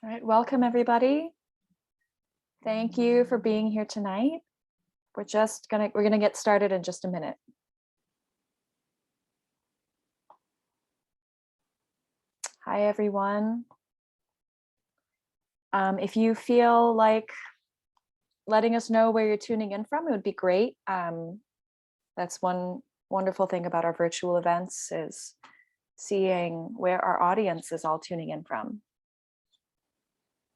All right, welcome everybody. Thank you for being here tonight. We're gonna get started in just a minute. Hi everyone. If you feel like letting us know where you're tuning in from, it would be great. That's one wonderful thing about our virtual events is seeing where our audience is all tuning in from.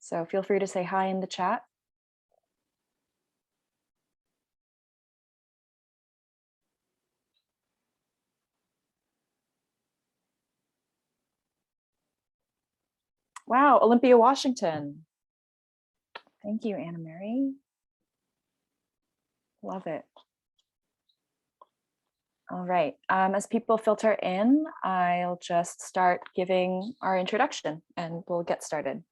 So feel free to say hi in the chat. Wow, Olympia, Washington. Thank you, Anna Mary. Love it. All right, as people filter in, I'll just start giving our introduction and we'll get started.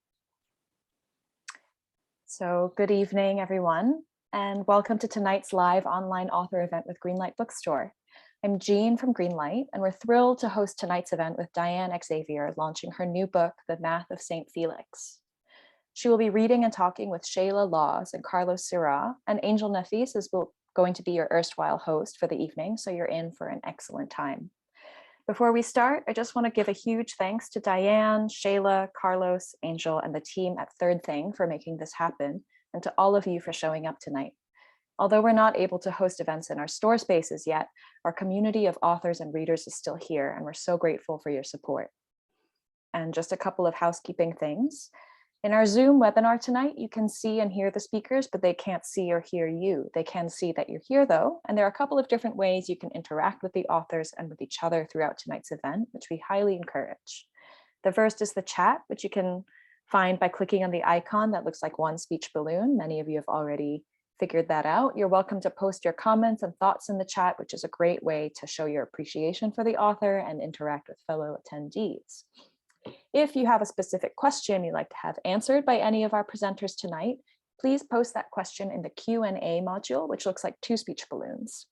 So good evening, everyone, and welcome to tonight's live online author event with Greenlight Bookstore. I'm Jean from Greenlight, and we're thrilled to host tonight's event with Diane Exavier launching her new book, The Math of Saint Felix. She will be reading and talking with Shayla Lawz and Carlos Sirah, and Angel Nafis is going to be your erstwhile host for the evening, so you're in for an excellent time. Before we start, I just want to give a huge thanks to Diane, Shayla, Carlos, Angel, and the team at Third Thing for making this happen, and to all of you for showing up tonight. Although we're not able to host events in our store spaces yet, our community of authors and readers is still here, and we're so grateful for your support. And just a couple of housekeeping things. In our Zoom webinar tonight, you can see and hear the speakers, but they can't see or hear you. They can see that you're here though, and there are a couple of different ways you can interact with the authors and with each other throughout tonight's event, which we highly encourage. The first is the chat, which you can find by clicking on the icon that looks like one speech balloon. Many of you have already figured that out. You're welcome to post your comments and thoughts in the chat, which is a great way to show your appreciation for the author and interact with fellow attendees. If you have a specific question you'd like to have answered by any of our presenters tonight, please post that question in the Q&A module, which looks like two speech balloons.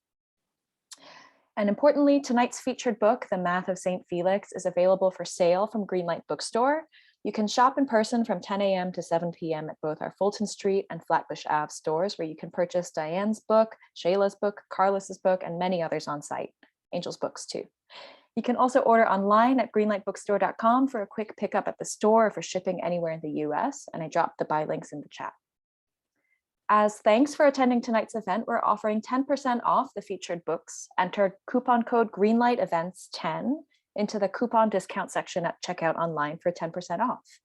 And importantly, tonight's featured book, The Math of Saint Felix, is available for sale from Greenlight Bookstore. You can shop in person from 10 a.m. to 7 p.m. at both our Fulton Street and Flatbush Ave stores, where you can purchase Diane's book, Shayla's book, Carlos's book, and many others on site, Angel's books too. You can also order online at greenlightbookstore.com for a quick pickup at the store or for shipping anywhere in the US, and I dropped the buy links in the chat. As thanks for attending tonight's event, we're offering 10% off the featured books. Enter coupon code GreenlightEvents10 into the coupon discount section at checkout online for 10% off.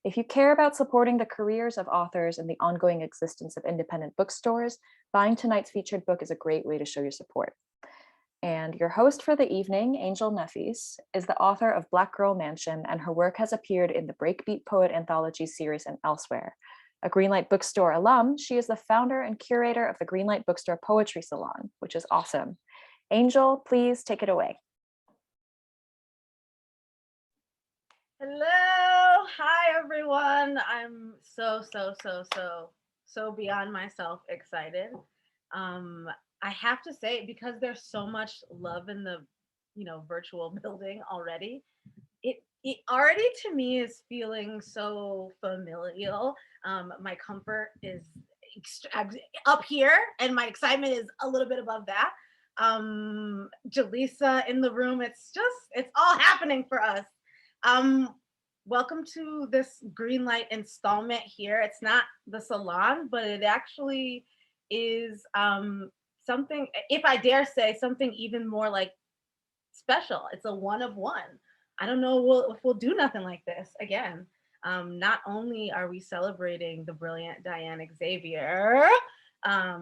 If you care about supporting the careers of authors and the ongoing existence of independent bookstores, buying tonight's featured book is a great way to show your support. And your host for the evening, Angel Nafis, is the author of Black Girl Mansion, and her work has appeared in the Breakbeat Poet Anthology series and elsewhere. A Greenlight Bookstore alum, she is the founder and curator of the Greenlight Bookstore Poetry Salon, which is awesome. Angel, please take it away. Hello, hi everyone. I'm so beyond myself excited. I have to say, because there's so much love in the, virtual building already, it already to me is feeling so familial. My comfort is up here and my excitement is a little bit above that. Jaleesa in the room, it's all happening for us. Welcome to this Greenlight installment here. It's not the salon, but it actually is something, if I dare say, something even more like special. It's a one of one. I don't know if we'll do nothing like this again. Not only are we celebrating the brilliant Diane Xavier,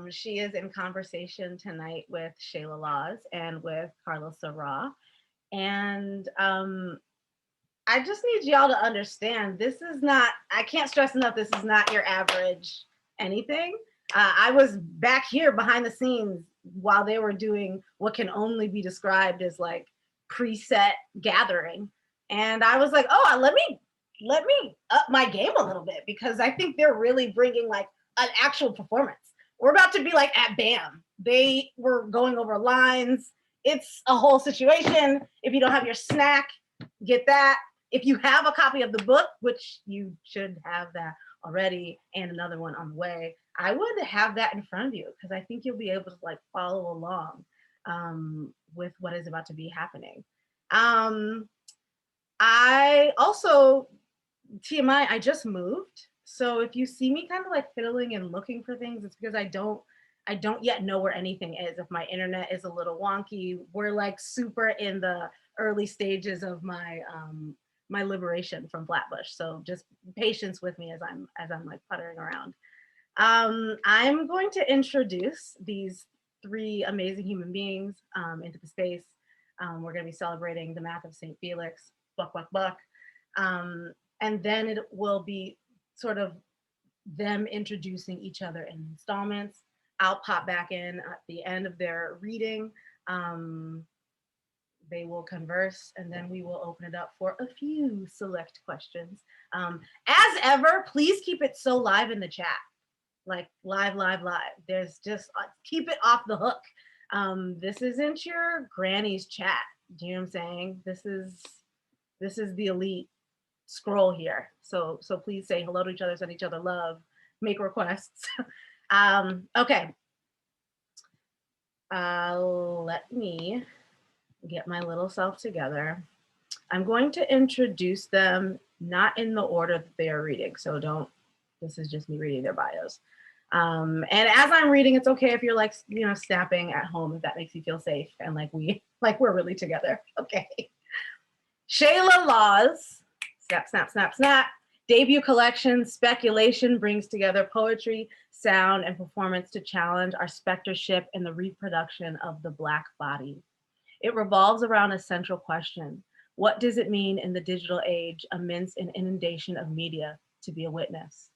she is in conversation tonight with Shayla Lawz and with Carlos Sirah. And I just need y'all to understand, this is not, I can't stress enough, this is not your average anything. I was back here behind the scenes while they were doing what can only be described as like preset gathering. And I was like, oh, let me up my game a little bit, because I think they're really bringing like an actual performance. We're about to be like at BAM. They were going over lines. It's a whole situation. If you don't have your snack, get that. if you have a copy of the book, which you should have that already, and another one on the way, I would have that in front of you because I think you'll be able to like follow along with what is about to be happening. I also, TMI, I just moved. So if you see me kind of like fiddling and looking for things, it's because I don't yet know where anything is. If my internet is a little wonky, we're like super in the early stages of my my liberation from Flatbush. So just patience with me as I'm like puttering around. I'm going to introduce these three amazing human beings into the space. We're going to be celebrating the Math of Saint Felix, buck, buck, buck. And then it will be sort of them introducing each other in installments. I'll pop back in at the end of their reading. They will converse, and then we will open it up for a few select questions. As ever, please keep it so live in the chat, like live. There's just, keep it off the hook. This isn't your granny's chat. Do you know what I'm saying? This is the elite scroll here. So please say hello to each other, send each other love, make requests. Okay. Let me get my little self together. I'm going to introduce them not in the order that they are reading. So this is just me reading their bios. And as I'm reading, it's okay if you're like, snapping at home, if that makes you feel safe and like we're really together. Okay. Shayla Lawz, snap, snap, snap, snap. Debut collection, Speculation, brings together poetry, sound, and performance to challenge our spectership in the reproduction of the Black body. It revolves around a central question. What does it mean in the digital age amidst an inundation of media to be a witness?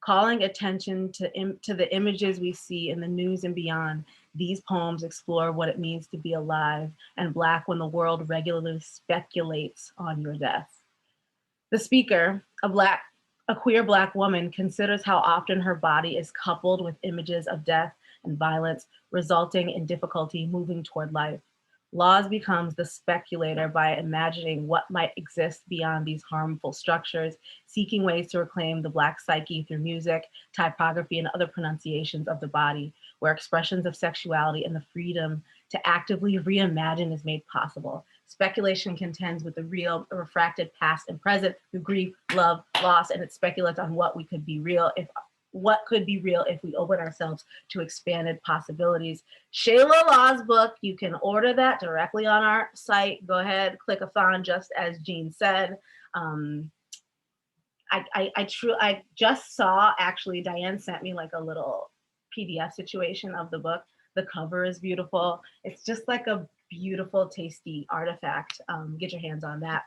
Calling attention to the images we see in the news and beyond, these poems explore what it means to be alive and Black when the world regularly speculates on your death. The speaker, a queer Black woman, considers how often her body is coupled with images of death and violence, resulting in difficulty moving toward life. Lawz becomes the speculator by imagining what might exist beyond these harmful structures, seeking ways to reclaim the Black psyche through music, typography, and other pronunciations of the body, where expressions of sexuality and the freedom to actively reimagine is made possible. Speculation contends with the real, refracted past and present through grief, love, loss, and it speculates on what could be real if we open ourselves to expanded possibilities. Shayla Lawz book, you can order that directly on our site. Go ahead, click a thon, just as Jean said. I just saw, actually, Diane sent me like a little PDF situation of the book. The cover is beautiful. It's just like a beautiful, tasty artifact. Get your hands on that.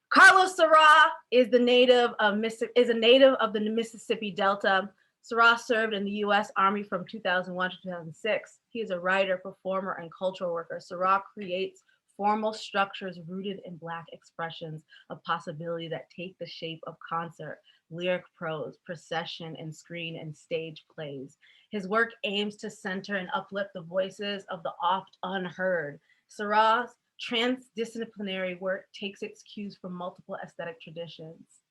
Carlos Sirah is a native of the Mississippi Delta. Syrah served in the U.S. Army from 2001 to 2006. He is a writer, performer, and cultural worker. Syrah creates formal structures rooted in Black expressions of possibility that take the shape of concert, lyric prose, procession, and screen and stage plays. His work aims to center and uplift the voices of the oft unheard. Syrah's transdisciplinary work takes its cues from multiple aesthetic traditions.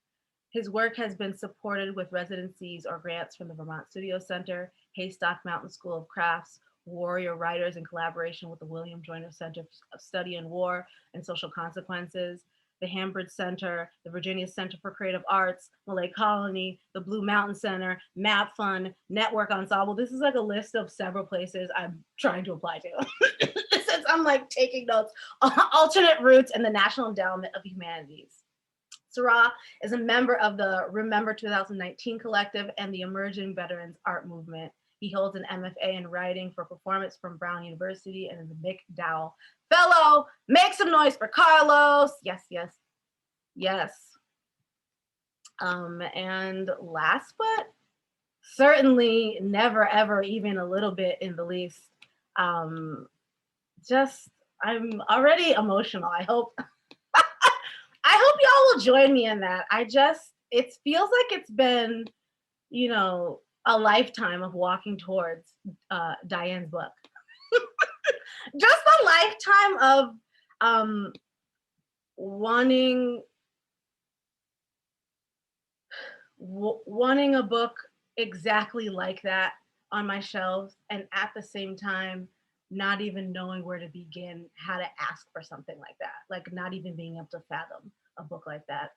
His work has been supported with residencies or grants from the Vermont Studio Center, Haystock Mountain School of Crafts, Warrior Writers in collaboration with the William Joyner Center of Study in War and Social Consequences, the Hambridge Center, the Virginia Center for Creative Arts, Malay Colony, the Blue Mountain Center, Map Fund, Network Ensemble. This is like a list of several places I'm trying to apply to. Since I'm like taking notes. Alternate Roots and the National Endowment of Humanities. Syrah is a member of the Remember 2019 Collective and the Emerging Veterans Art Movement. He holds an MFA in writing for performance from Brown University and is a McDowell Fellow. Make some noise for Carlos. Yes, yes, yes. And last but certainly never, ever, even a little bit in the least, I'm already emotional. I hope y'all will join me in that. It feels like it's been, a lifetime of walking towards Diane's book. Just a lifetime of wanting a book exactly like that on my shelves, and at the same time not even knowing where to begin, how to ask for something like that, like not even being able to fathom a book like that.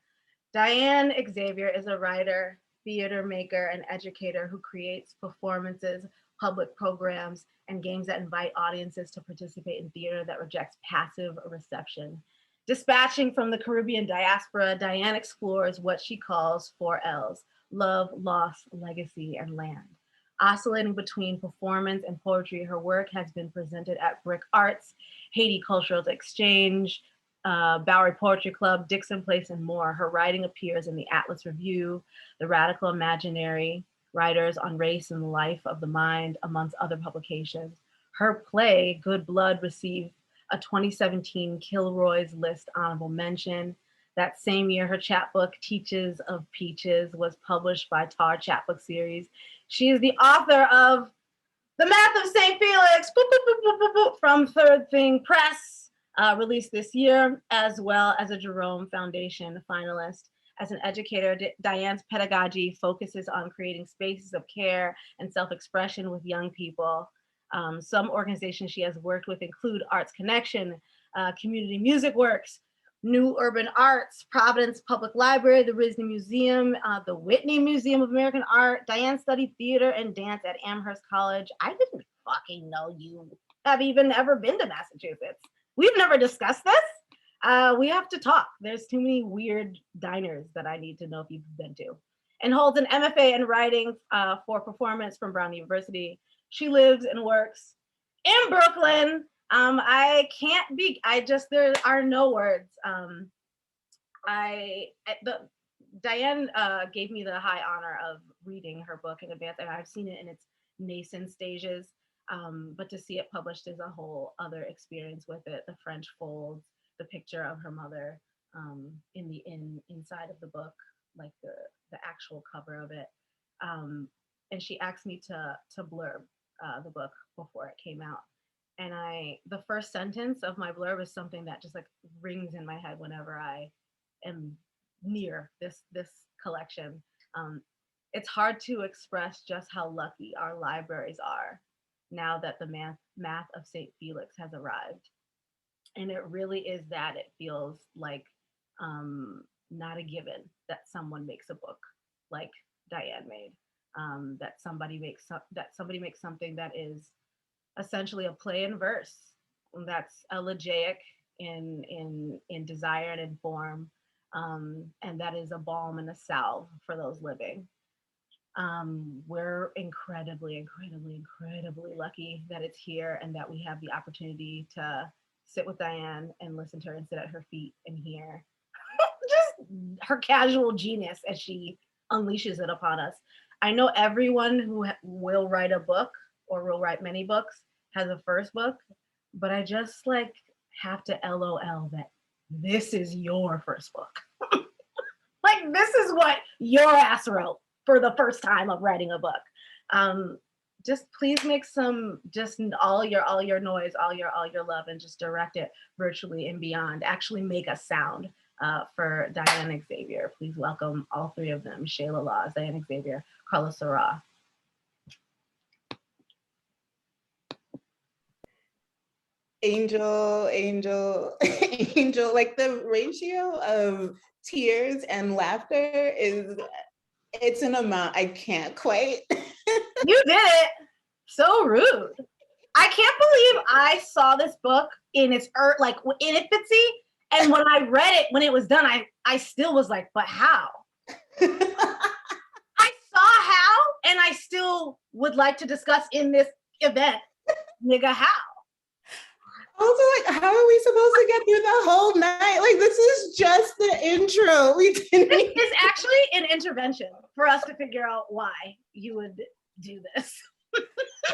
Diane Exavier is a writer, theater maker, and educator who creates performances, public programs, and games that invite audiences to participate in theater that rejects passive reception. Dispatching from the Caribbean diaspora, Diane explores what she calls 4Ls: love, loss, legacy, and land. Oscillating between performance and poetry, her work has been presented at Brick Arts, Haiti Cultural Exchange, Bowery Poetry Club, Dixon Place, and more. Her writing appears in the Atlas Review, The Radical Imaginary, Writers on Race and the Life of the Mind, amongst other publications. Her play, Good Blood, received a 2017 Kilroy's List honorable mention. That same year, her chapbook, Teaches of Peaches, was published by Tar Chapbook Series. She is the author of The Math of Saint Felix, from Third Thing Press, released this year, as well as a Jerome Foundation finalist. As an educator, Diane's pedagogy focuses on creating spaces of care and self-expression with young people. Some organizations she has worked with include Arts Connection, Community Music Works, New Urban Arts, Providence Public Library, the Risney Museum, the Whitney Museum of American Art. Diane studied theater and dance at Amherst College. I didn't fucking know you have even ever been to Massachusetts. We've never discussed this. We have to talk. There's too many weird diners that I need to know if you've been to. And holds an MFA in writing for performance from Brown University. She lives and works in Brooklyn. There are no words. Diane gave me the high honor of reading her book in advance, and I've seen it in its nascent stages. But to see it published is a whole other experience with it. The French folds, the picture of her mother inside of the book, like the actual cover of it. And she asked me to blurb the book before it came out. And the first sentence of my blurb is something that just like rings in my head whenever I am near this collection. It's hard to express just how lucky our libraries are now that the Math of Saint Felix has arrived. And it really is that. It feels like not a given that someone makes a book like Diane made, that somebody makes something that is essentially a play in verse, that's elegiac in desire and in form, and that is a balm and a salve for those living. We're incredibly lucky that it's here and that we have the opportunity to sit with Diane and listen to her and sit at her feet and hear just her casual genius as she unleashes it upon us. I know everyone who will write a book or will write many books has a first book, but I just like have to LOL that this is your first book. Like this is what your ass wrote for the first time of writing a book. Just please make some, just all your noise, all your love, and just direct it virtually and beyond. Actually make a sound for Diane Xavier. Please welcome all three of them: Shayla Lawz, Diane Xavier, Carlos Sirah. Angel, like the ratio of tears and laughter it's an amount I can't quite. You did it. So rude. I can't believe I saw this book in its infancy, and when I read it, when it was done, I still was like, but how? I saw how, and I still would like to discuss in this event, nigga, how? Also, like, how are we supposed to get through the whole night? Like, this is just the intro. This is actually an intervention for us to figure out why you would do this.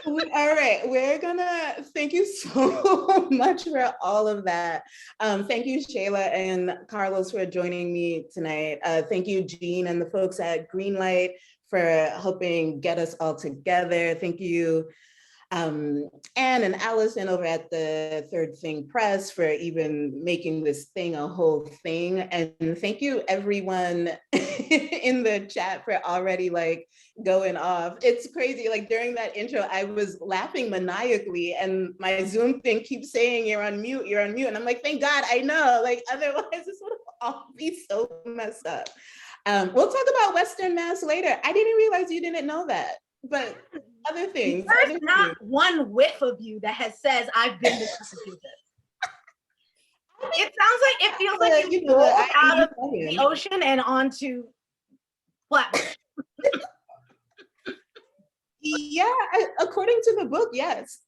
All right, we're gonna thank you so much for all of that. Thank you, Shayla and Carlos, for joining me tonight. Thank you, Jean and the folks at Greenlight for helping get us all together. Thank you, Anne and Allison over at the Third Thing Press for even making this thing a whole thing. And thank you everyone in the chat for already like going off. It's crazy, like during that intro, I was laughing maniacally and my Zoom thing keeps saying you're on mute. And I'm like, thank God, I know, like otherwise this would all be so messed up. We'll talk about Western Mass later. I didn't realize you didn't know that, but other things. There's not one whiff of you that says I've been to Massachusetts. It sounds like, it feels like you rolled out of the ocean and onto flat. Yeah, according to the book, yes.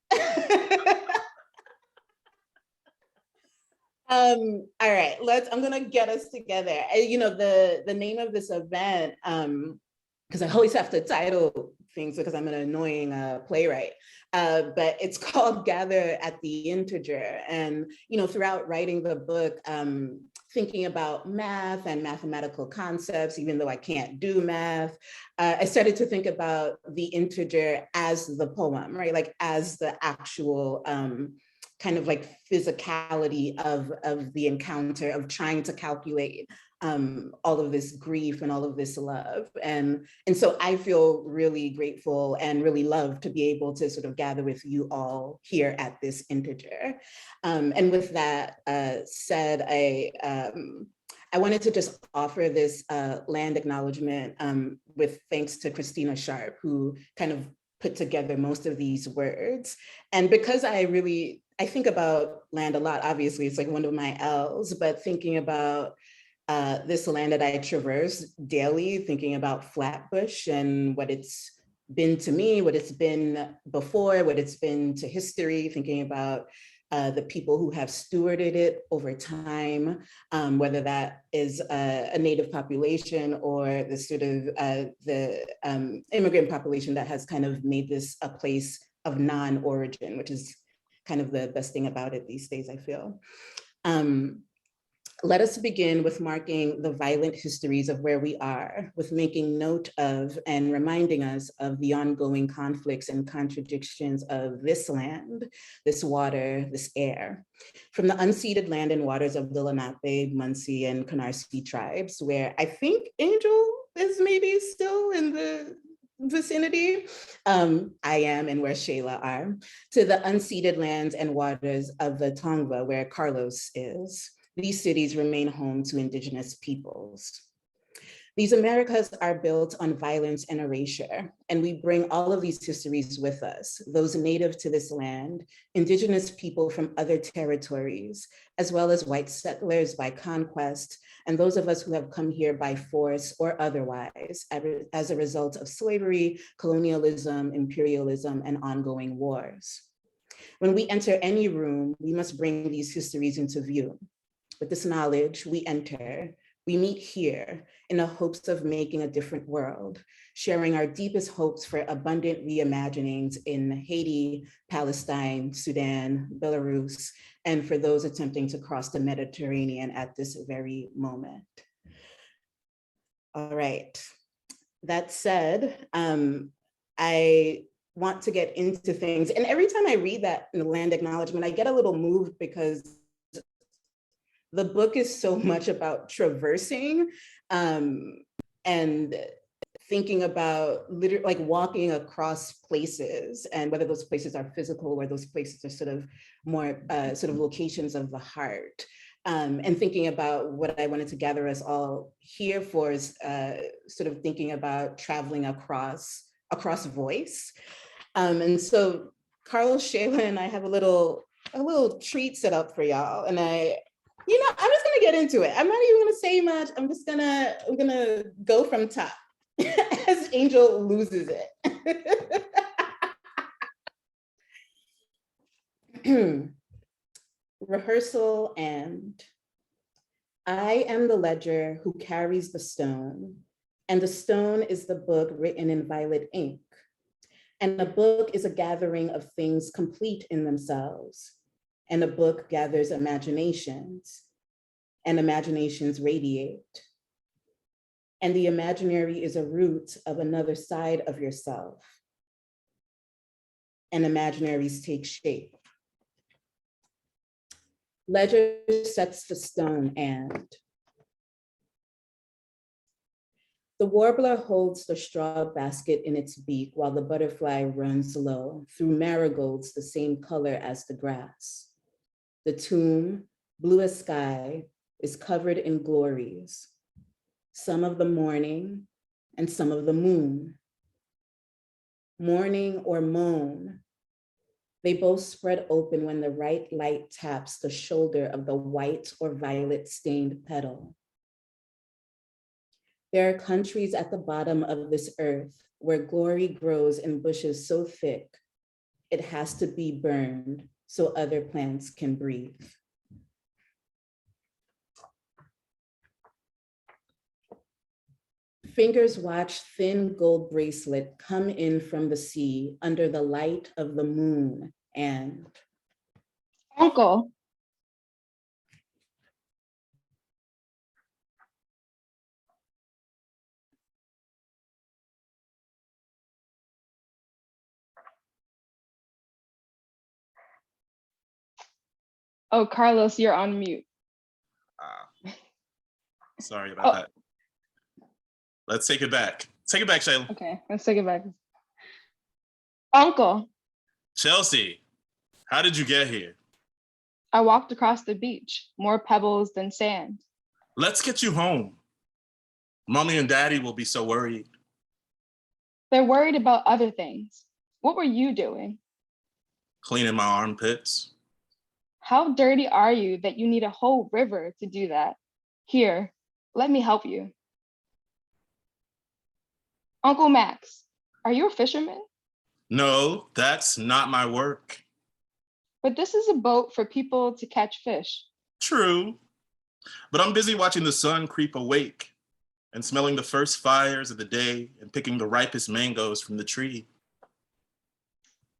All right, I'm gonna get us together. You know, the name of this event, because I always have to title things because I'm an annoying playwright, but it's called Gather at the Integer. And, you know, throughout writing the book, thinking about math and mathematical concepts, even though I can't do math, I started to think about the integer as the poem, right? Like as the actual kind of like physicality of the encounter, of trying to calculate all of this grief and all of this love. And so I feel really grateful and really love to be able to sort of gather with you all here at this integer. And with that said, I wanted to just offer this land acknowledgement with thanks to Christina Sharp, who kind of put together most of these words. And because I think about land a lot, obviously it's like one of my L's, but thinking about this land that I traverse daily, thinking about Flatbush and what it's been to me, what it's been before, what it's been to history, thinking about the people who have stewarded it over time, whether that is a Native population or the sort of the immigrant population that has kind of made this a place of non-origin, which is kind of the best thing about it these days, I feel. Let us begin with marking the violent histories of where we are, with making note of and reminding us of the ongoing conflicts and contradictions of this land, this water, this air. From the unceded land and waters of the Lenape, Munsee, and Canarsie tribes, where I think Angel is maybe still in the vicinity, I am, and where Shayla are, to the unceded lands and waters of the Tongva, where Carlos is. These cities remain home to Indigenous peoples. These Americas are built on violence and erasure, and we bring all of these histories with us, those native to this land, Indigenous people from other territories, as well as white settlers by conquest, and those of us who have come here by force or otherwise as a result of slavery, colonialism, imperialism, and ongoing wars. When we enter any room, we must bring these histories into view. With this knowledge, we enter, we meet here in the hopes of making a different world, sharing our deepest hopes for abundant reimaginings in Haiti, Palestine, Sudan, Belarus, and for those attempting to cross the Mediterranean at this very moment. All right, that said, I want to get into things. And every time I read that in the land acknowledgement, I get a little moved because the book is so much about traversing and thinking about literally like walking across places, and whether those places are physical or those places are sort of more sort of locations of the heart. And thinking about what I wanted to gather us all here for is sort of thinking about traveling across voice. And so Carlos, Shayla, and I have a little treat set up for y'all, and I'm just gonna get into it. I'm not even gonna say much. I'm gonna go from top as Angel loses it. Rehearsal and I am the ledger who carries the stone, and the stone is the book written in violet ink. And a book is a gathering of things complete in themselves. And a book gathers imaginations, and imaginations radiate. And the imaginary is a root of another side of yourself. and imaginaries take shape. Ledger sets the stone and the warbler holds the straw basket in its beak while the butterfly runs low through marigolds the same color as the grass. The tomb, blue as sky, is covered in glories, some of the morning and some of the moon. Morning or moan, they both spread open when the right light taps the shoulder of the white or violet stained petal. There are countries at the bottom of this earth where glory grows in bushes so thick, it has to be burned so other plants can breathe. Fingers watch thin gold bracelet come in from the sea under the light of the moon and Uncle. Oh, Carlos, you're on mute. Sorry about that. Let's take it back. Take it back, Shayla. Okay, let's take it back. Uncle, Chelsea, how did you get here? I walked across the beach, more pebbles than sand. Let's get you home. Mommy and Daddy will be so worried. They're worried about other things. What were you doing? Cleaning my armpits. How dirty are you that you need a whole river to do that? Here, let me help you. Uncle Max, are you a fisherman? No, that's not my work. But this is a boat for people to catch fish. True, but I'm busy watching the sun creep awake and smelling the first fires of the day and picking the ripest mangoes from the tree.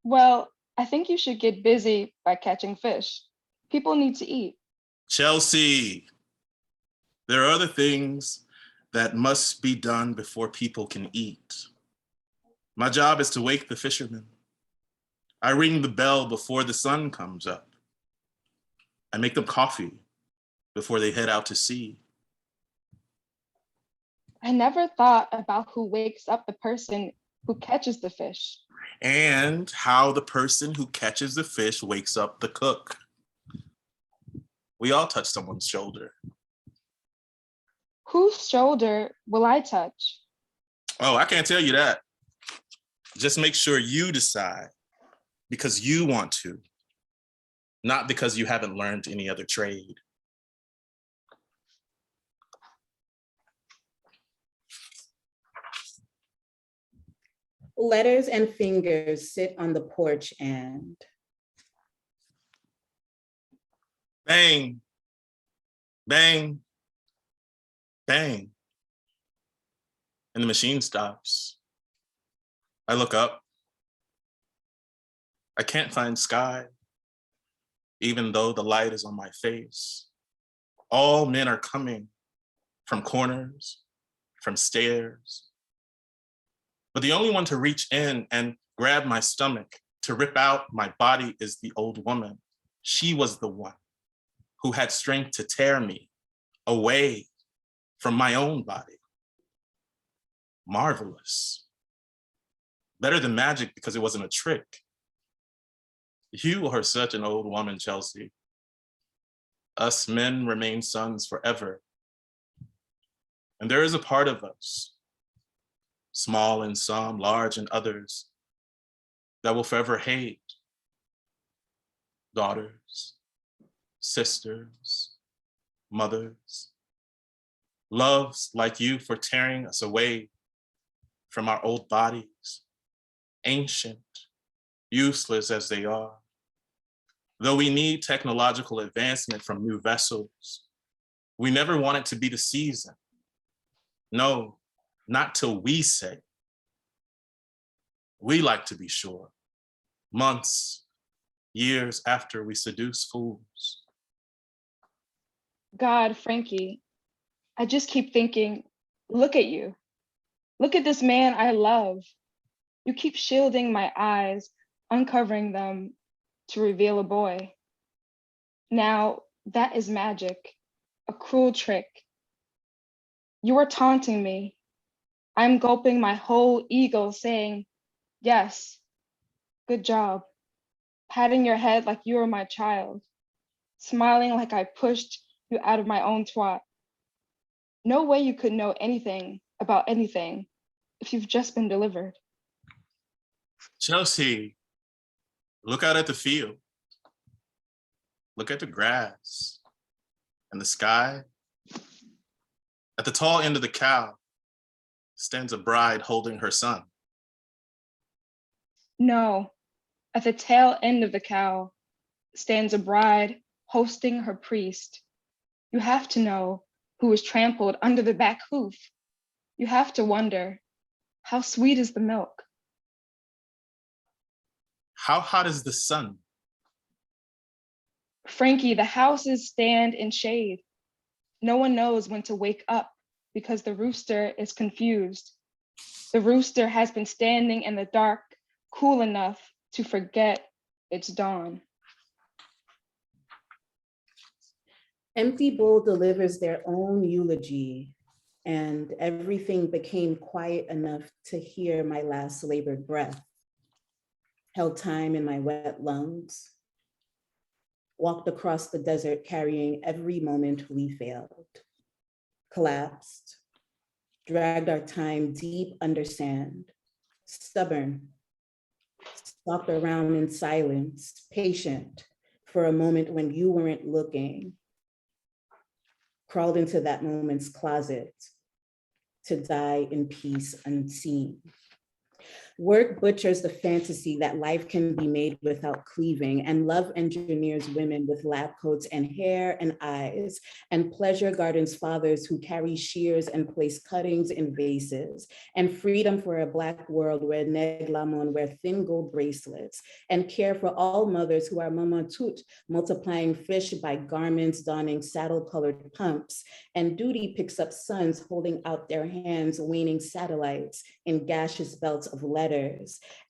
Well, I think you should get busy by catching fish. People need to eat. Chelsea, there are other things that must be done before people can eat. My job is to wake the fishermen. I ring the bell before the sun comes up. I make them coffee before they head out to sea. I never thought about who wakes up the person who catches the fish. And how the person who catches the fish wakes up the cook. We all touch someone's shoulder. Whose shoulder will I touch? Oh, I can't tell you that. Just make sure you decide because you want to, not because you haven't learned any other trade. Letters and fingers sit on the porch and Bang, bang, bang. And the machine stops. I look up. I can't find sky, even though the light is on my face. All men are coming from corners, from stairs. But the only one to reach in and grab my stomach, to rip out my body is the old woman. She was the one who had strength to tear me away from my own body. Marvelous. Better than magic because it wasn't a trick. You are such an old woman, Chelsea. Us men remain sons forever. And there is a part of us, small in some, large in others, that will forever hate daughters, sisters, mothers, loves like you for tearing us away from our old bodies, ancient, useless as they are. Though we need technological advancement from new vessels, we never want it to be the season. No, not till we say. We like to be sure, months, years after we seduce fools. God, Frankie, I just keep thinking, look at you. Look at this man I love. You keep shielding my eyes uncovering them to reveal a boy. Now, that is magic, a cruel trick. You are taunting me. I'm gulping my whole ego saying, yes, good job. Patting your head like you were my child. Smiling like I pushed you out of my own twat. No way you could know anything about anything if you've just been delivered. Chelsea, look out at the field. Look at the grass and the sky. At the tall end of the cow stands a bride holding her son. No, at the tail end of the cow stands a bride hosting her priest. You have to know who was trampled under the back hoof. You have to wonder, how sweet is the milk? How hot is the sun? Frankie, the houses stand in shade. No one knows when to wake up because the rooster is confused. The rooster has been standing in the dark, cool enough to forget it's dawn. Empty bowl delivers their own eulogy, and everything became quiet enough to hear my last labored breath. Held time in my wet lungs. Walked across the desert carrying every moment we failed. Collapsed. Dragged our time deep under sand. Stubborn. Stalked around in silence, patient for a moment when you weren't looking. Crawled into that moment's closet to die in peace unseen. Work butchers the fantasy that life can be made without cleaving, and love engineers women with lab coats and hair and eyes, and pleasure gardens fathers who carry shears and place cuttings in vases, and freedom for a Black world where neg lamon wear thin gold bracelets, and care for all mothers who are mama tout, multiplying fish by garments donning saddle-colored pumps, and duty picks up sons holding out their hands, waning satellites in gaseous belts of letters,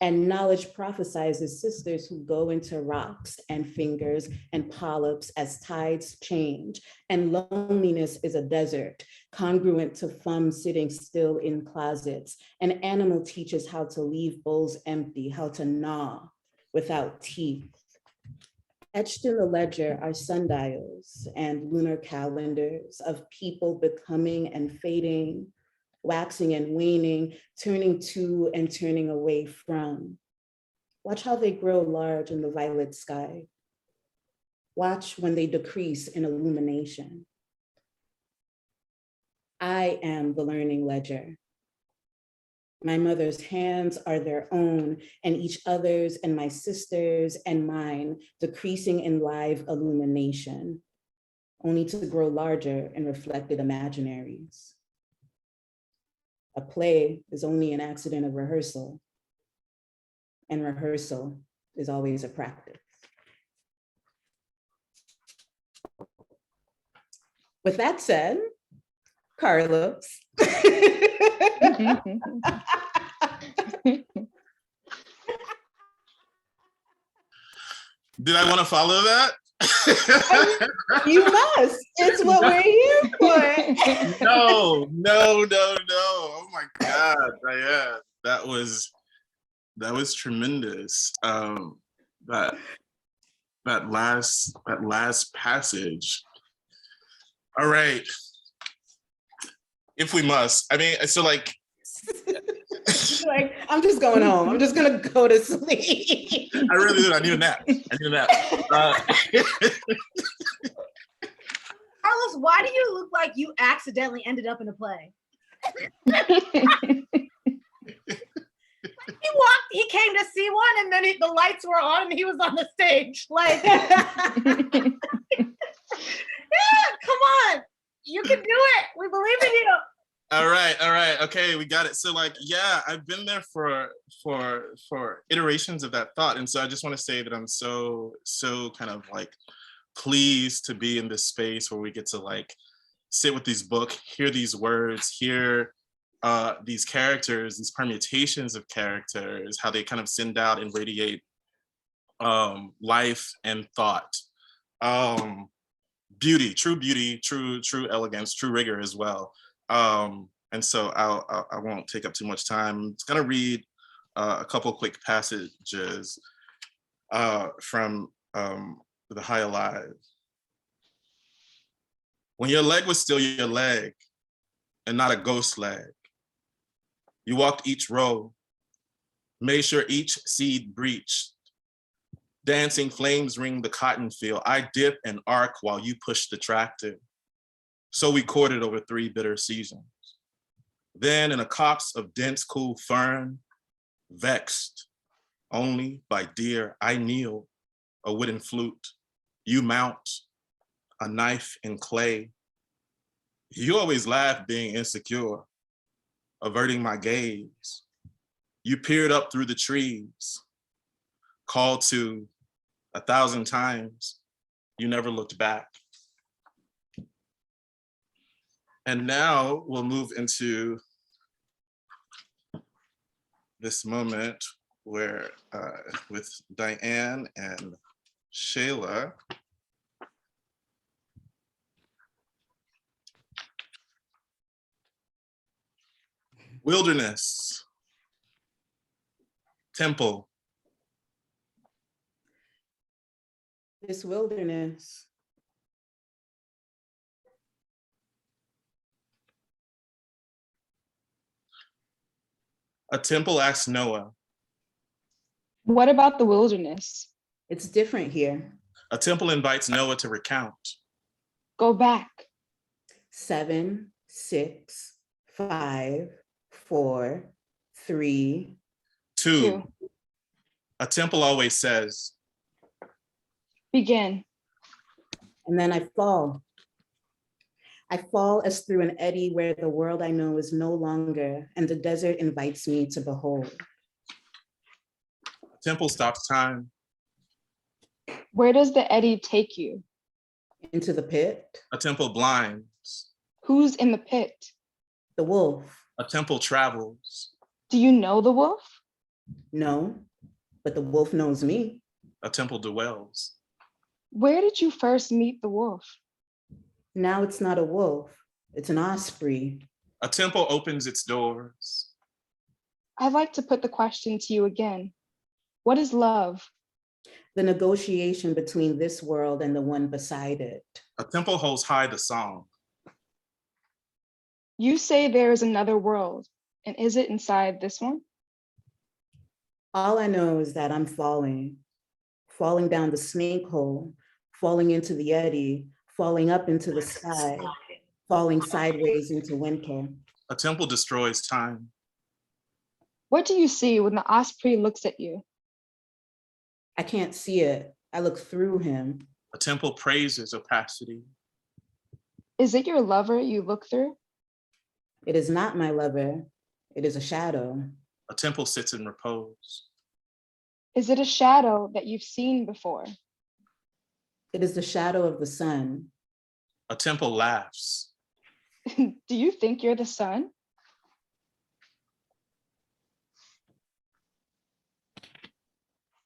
and knowledge prophesizes sisters who go into rocks and fingers and polyps as tides change, and loneliness is a desert, congruent to femme sitting still in closets. An animal teaches how to leave bowls empty, how to gnaw without teeth. Etched in the ledger are sundials and lunar calendars of people becoming and fading, waxing and waning, turning to and turning away from. Watch how they grow large in the violet sky. Watch when they decrease in illumination. I am the learning ledger. My mother's hands are their own, and each other's and my sister's and mine, decreasing in live illumination, only to grow larger in reflected imaginaries. A play is only an accident of rehearsal, and rehearsal is always a practice. With that said, Carlos. Did I want to follow that? You must. It's what we're here for. No. Oh my God, Diane, that was tremendous. That last passage. All right. If we must, I mean, so like, like, I'm just going home. I'm just gonna go to sleep. I really did. I need a nap. Carlos, why do you look like you accidentally ended up in a play? He came to see one, and then the lights were on, and he was on the stage. Like, yeah, come on, you can do it. We believe in you. All right. Okay, we got it. So like, yeah, I've been there for iterations of that thought. And so I just want to say that I'm so kind of like pleased to be in this space where we get to like sit with these books, hear these words, hear these characters, these permutations of characters, how they kind of send out and radiate life and thought. Beauty, true elegance, true rigor as well. And so I won't take up too much time. I'm just gonna read a couple quick passages from The High Alive. When your leg was still your leg and not a ghost leg, you walked each row, made sure each seed breached. Dancing flames ring the cotton field. I dip and arc while you push the tractor. So we courted over 3 bitter seasons. Then in a copse of dense, cool fern, vexed only by deer, I kneel, a wooden flute. You mount, a knife in clay. You always laugh being insecure, averting my gaze. You peered up through the trees, called to 1,000 times. You never looked back. And now we'll move into this moment where with Diane and Shayla. Wilderness, temple. This wilderness. A temple asks Noah. What about the wilderness? It's different here. A temple invites Noah to recount. Go back. 7, 6, 5, 4, 3, 2. A temple always says. Begin. And then I fall. I fall as through an eddy where the world I know is no longer, and the desert invites me to behold. A temple stops time. Where does the eddy take you? Into the pit. A temple blinds. Who's in the pit? The wolf. A temple travels. Do you know the wolf? No, but the wolf knows me. A temple dwells. Where did you first meet the wolf? Now it's not a wolf, it's an osprey. A temple opens its doors. I'd like to put the question to you again. What is love? The negotiation between this world and the one beside it. A temple holds high the song. You say there is another world, and is it inside this one? All I know is that I'm falling down the snake hole, falling into the eddy, falling up into the sky, falling sideways into winter. A temple destroys time. What do you see when the osprey looks at you? I can't see it. I look through him. A temple praises opacity. Is it your lover you look through? It is not my lover. It is a shadow. A temple sits in repose. Is it a shadow that you've seen before? It is the shadow of the sun. A temple laughs. Do you think you're the sun?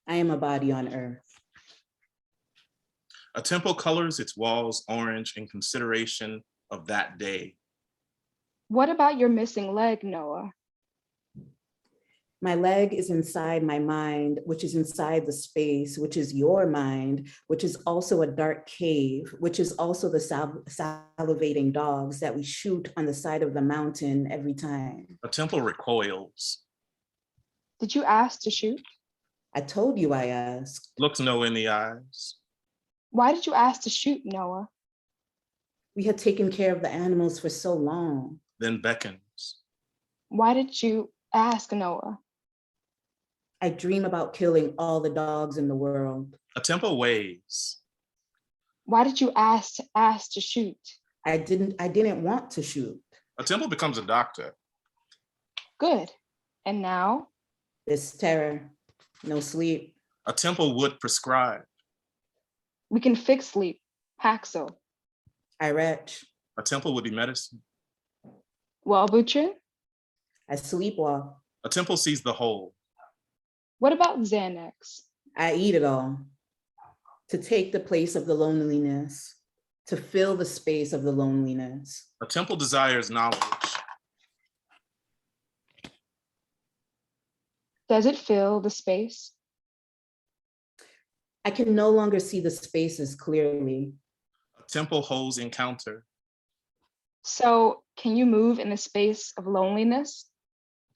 I am a body on earth. A temple colors its walls orange in consideration of that day. What about your missing leg, Noah? My leg is inside my mind, which is inside the space, which is your mind, which is also a dark cave, which is also the salivating dogs that we shoot on the side of the mountain every time. A temple recoils. Did you ask to shoot? I told you I asked. Looks Noah in the eyes. Why did you ask to shoot, Noah? We had taken care of the animals for so long. Then beckons. Why did you ask, Noah? I dream about killing all the dogs in the world. A temple waves. Why did you ask to shoot? I didn't want to shoot. A temple becomes a doctor. Good. And now? This terror, no sleep. A temple would prescribe. We can fix sleep. Paxil. I retch. A temple would be medicine. Well, Butrin? I sleepwalk. A temple sees the whole. What about Xanax? I eat it all, to take the place of the loneliness, to fill the space of the loneliness. A temple desires knowledge. Does it fill the space? I can no longer see the spaces clearly. A temple holds encounter. So can you move in the space of loneliness?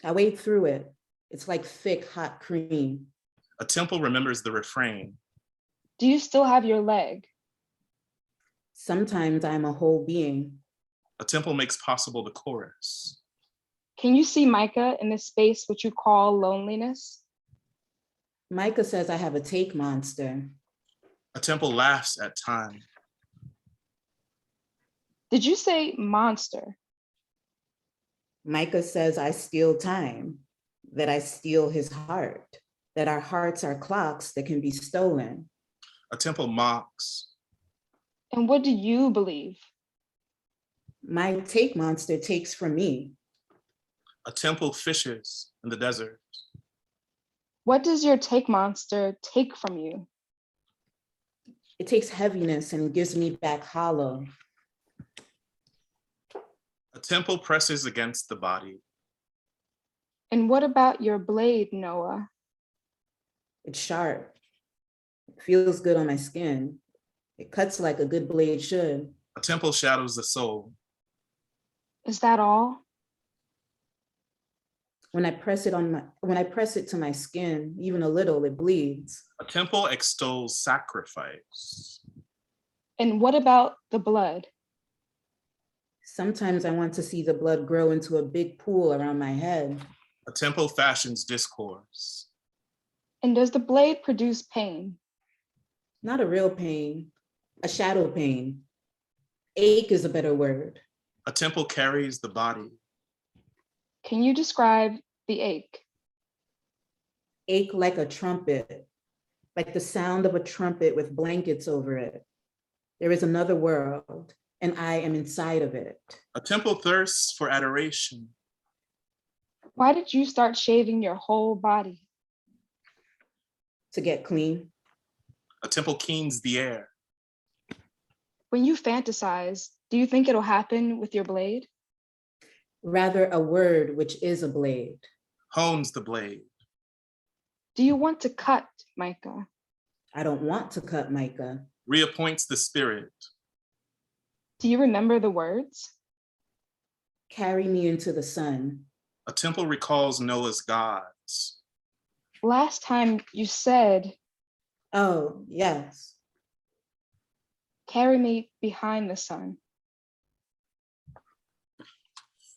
I wade through it. It's like thick, hot cream. A temple remembers the refrain. Do you still have your leg? Sometimes I'm a whole being. A temple makes possible the chorus. Can you see Micah in the space which you call loneliness? Micah says I have a take monster. A temple laughs at time. Did you say monster? Micah says I steal time, that I steal his heart, that our hearts are clocks that can be stolen. A temple mocks. And what do you believe? My take monster takes from me. A temple fishes in the desert. What does your take monster take from you? It takes heaviness and gives me back hollow. A temple presses against the body. And what about your blade, Noah? It's sharp. It feels good on my skin. It cuts like a good blade should. A temple shadows the soul. Is that all? When I press it to my skin, even a little, it bleeds. A temple extols sacrifice. And what about the blood? Sometimes I want to see the blood grow into a big pool around my head. A temple fashions discourse. And does the blade produce pain? Not a real pain, a shadow pain. Ache is a better word. A temple carries the body. Can you describe the ache? Ache like a trumpet, like the sound of a trumpet with blankets over it. There is another world, and I am inside of it. A temple thirsts for adoration. Why did you start shaving your whole body? To get clean. A temple keens the air. When you fantasize, do you think it'll happen with your blade? Rather a word which is a blade. Hones the blade. Do you want to cut, Micah? I don't want to cut Micah. Reappoints the spirit. Do you remember the words? Carry me into the sun. A temple recalls Noah's gods. Last time you said, Oh, yes. carry me behind the sun.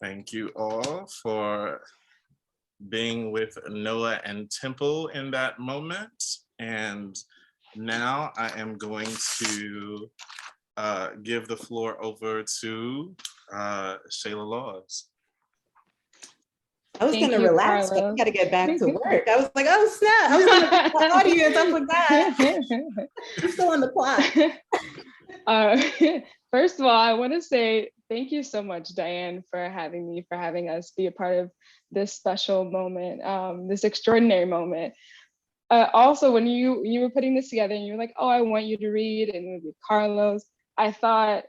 Thank you all for being with Noah and Temple in that moment. And now I am going to give the floor over to Shayla Lawz. I was Thank going to you, relax, but I Carlos. got to get back to work. I was like, oh snap, I was on the audience, I forgot. I'm still on the clock. First of all, I want to say thank you so much, Diane, for having us be a part of this special moment, this extraordinary moment. Also, when you were putting this together and you were like, oh, I want you to read, and it would be Carlos, I thought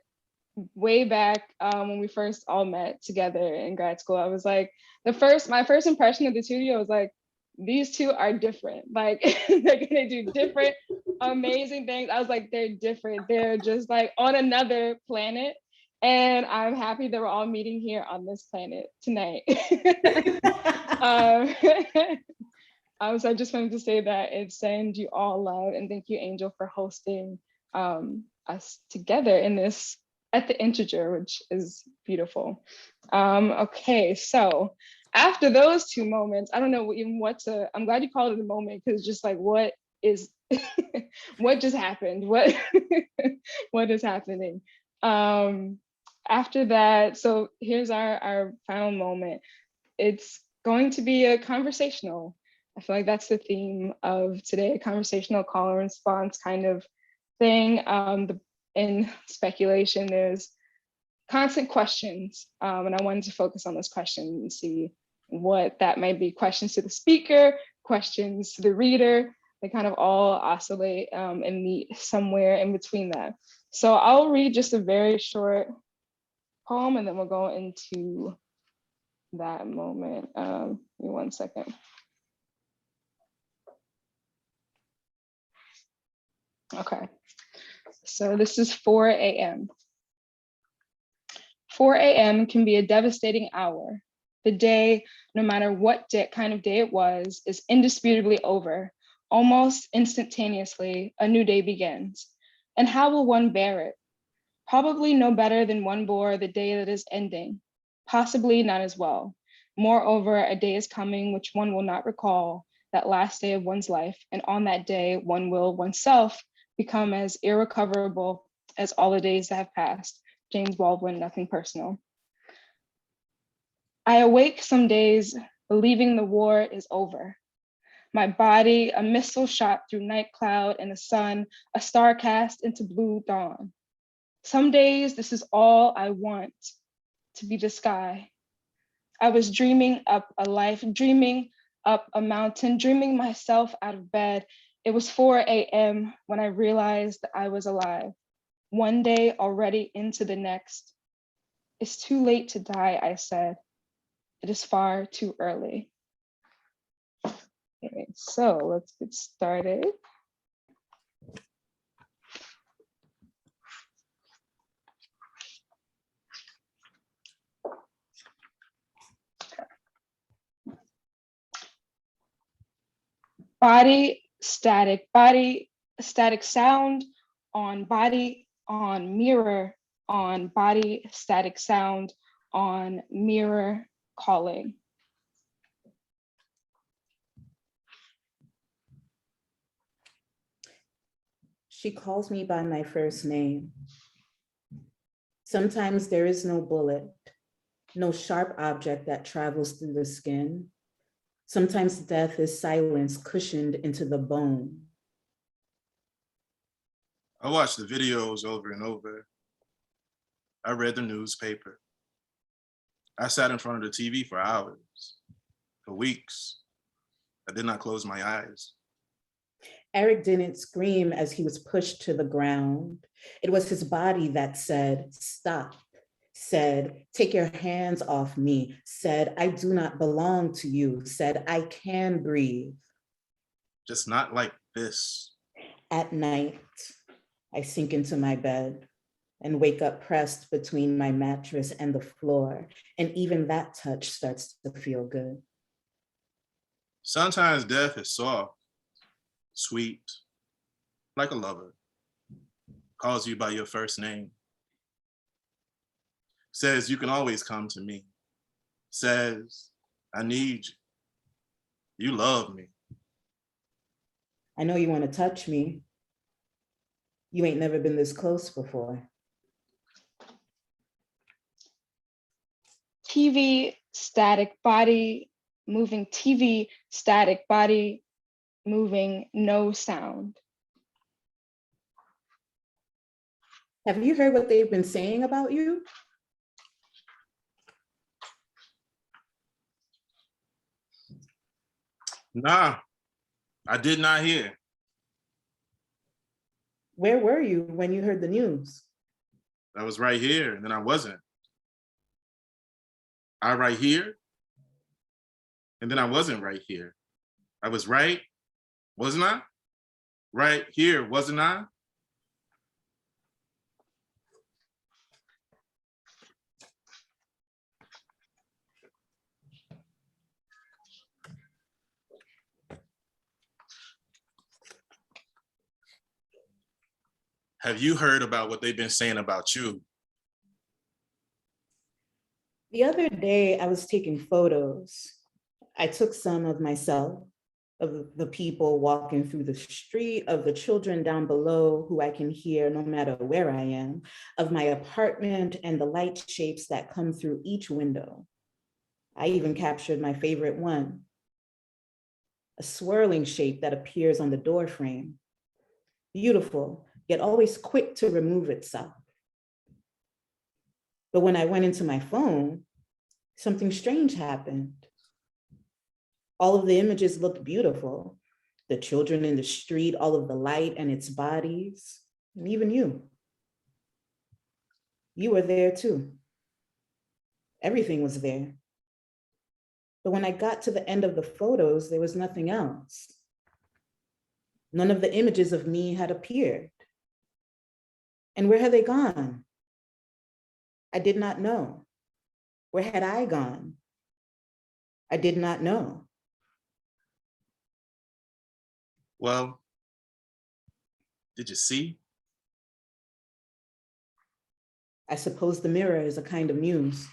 way back when we first all met together in grad school, I was like, my first impression of the two of you, I was like, these two are different. Like they're gonna do different, amazing things. I was like, they're different. They're just like on another planet. And I'm happy that we're all meeting here on this planet tonight. So I just wanted to say that and send you all love, and thank you, Angel, for hosting us together in this at the integer, which is beautiful. Okay, so after those two moments, I don't know even what to, I'm glad you called it a moment, because just like, what is, what just happened? What is happening? After that, so here's our final moment. It's going to be a conversational. I feel like that's the theme of today, a conversational call and response kind of thing. In speculation, there's constant questions, and I wanted to focus on those questions and see what that might be. Questions to the speaker, questions to the reader, They kind of all oscillate and meet somewhere in between that. So I'll read just a very short poem and then we'll go into that moment. Give me 1 second. Okay, so this is 4 a.m. 4 a.m. can be a devastating hour. The day, no matter what kind of day it was, is indisputably over. Almost instantaneously, a new day begins. And how will one bear it? Probably no better than one bore the day that is ending. Possibly not as well. Moreover, a day is coming which one will not recall, that last day of one's life, and on that day, one will oneself become as irrecoverable as all the days that have passed. James Baldwin, Nothing Personal. I awake some days believing the war is over. My body, a missile shot through night cloud and the sun, a star cast into blue dawn. Some days this is all I want, to be the sky. I was dreaming up a life, dreaming up a mountain, dreaming myself out of bed. It was 4 a.m. when I realized that I was alive. One day already into the next. It's too late to die, I said. It is far too early. Okay, so let's get started. Body static sound on body, on mirror, on body, static sound on mirror calling. She calls me by my first name. Sometimes there is no bullet, no sharp object that travels through the skin. Sometimes death is silence cushioned into the bone. I watched the videos over and over. I read the newspaper. I sat in front of the TV for hours, for weeks. I did not close my eyes. Eric didn't scream as he was pushed to the ground. It was his body that said, stop, said, take your hands off me, said, I do not belong to you, said, I can breathe. Just not like this. At night, I sink into my bed and wake up pressed between my mattress and the floor. And even that touch starts to feel good. Sometimes death is soft, sweet, like a lover. Calls you by your first name. Says you can always come to me. Says, I need you. You love me. I know you want to touch me. You ain't never been this close before. TV, static body, moving TV, static body, moving, no sound. Have you heard what they've been saying about you? Nah, I did not hear. Where were you when you heard the news? I was right here, and then I wasn't. I right here, and then I wasn't right here. I was right, wasn't I? Right here, wasn't I? Have you heard about what they've been saying about you? The other day, I was taking photos. I took some of myself, of the people walking through the street, of the children down below who I can hear no matter where I am, of my apartment and the light shapes that come through each window. I even captured my favorite one, a swirling shape that appears on the door frame. Beautiful, yet always quick to remove itself. But when I went into my phone, something strange happened. All of the images looked beautiful, the children in the street, all of the light and its bodies, and even you. You were there too. Everything was there. But when I got to the end of the photos, there was nothing else. None of the images of me had appeared. And where had they gone? I did not know. Where had I gone? I did not know. Well, did you see? I suppose the mirror is a kind of muse.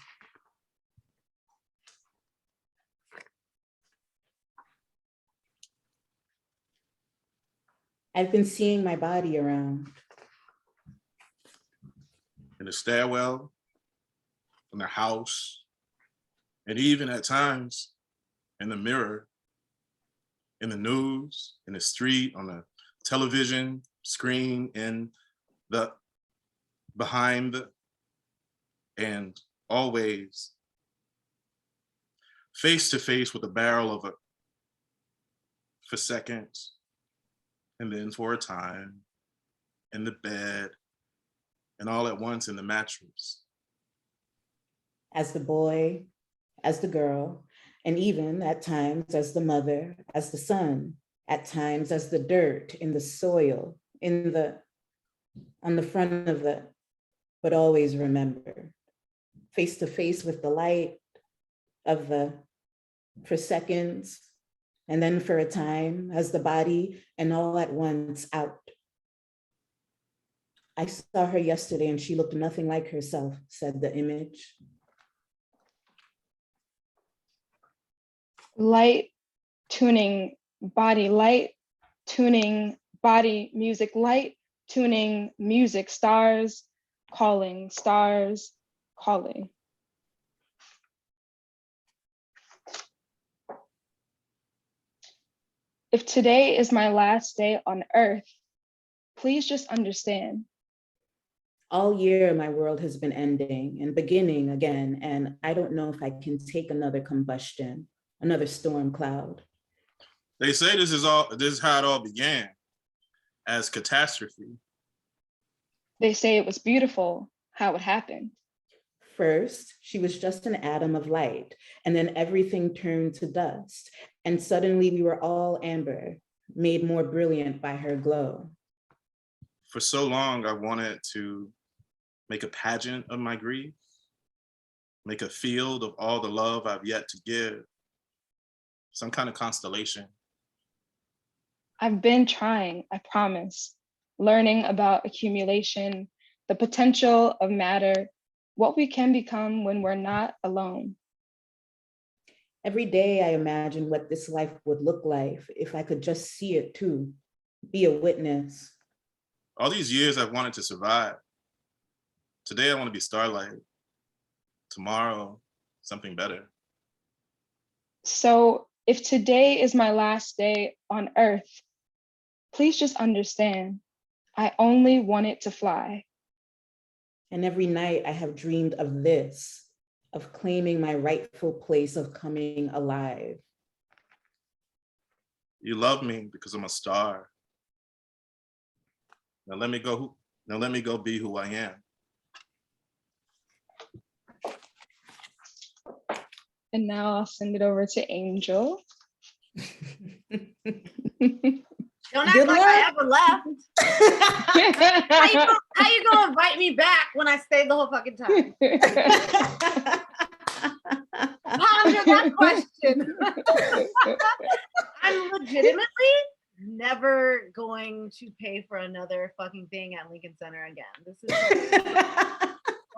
I've been seeing my body around. In the stairwell, in the house, and even at times in the mirror, in the news, in the street, on the television screen, in the behind the, and always face to face with the barrel of a, for seconds, and then for a time, in the bed, and all at once in the mattress. As the boy, as the girl, and even at times as the mother, as the son, at times as the dirt in the soil, on the front of the, but always remember, face to face with the light of the, for seconds, and then for a time as the body, and all at once out. I saw her yesterday and she looked nothing like herself, said the image. Light tuning body, light tuning body, music, light tuning music, stars calling, stars calling. If today is my last day on earth, please just understand. All year, my world has been ending and beginning again, and I don't know if I can take another combustion, another storm cloud. They say this is how it all began, as catastrophe. They say it was beautiful how it happened. First, she was just an atom of light, and then everything turned to dust, and suddenly we were all amber, made more brilliant by her glow. For so long, I wanted to make a pageant of my grief, make a field of all the love I've yet to give, some kind of constellation. I've been trying, I promise, learning about accumulation, the potential of matter, what we can become when we're not alone. Every day I imagine what this life would look like if I could just see it too, be a witness. All these years I've wanted to survive. Today I want to be starlight. Tomorrow, something better. So if today is my last day on earth, please just understand, I only wanted to fly. And every night I have dreamed of this, of claiming my rightful place of coming alive. You love me because I'm a star. Now let me go be who I am. And now I'll send it over to Angel. Don't act like I ever left. How you gonna invite me back when I stayed the whole fucking time? Ponder that question. I'm legitimately never going to pay for another fucking thing at Lincoln Center again. This is the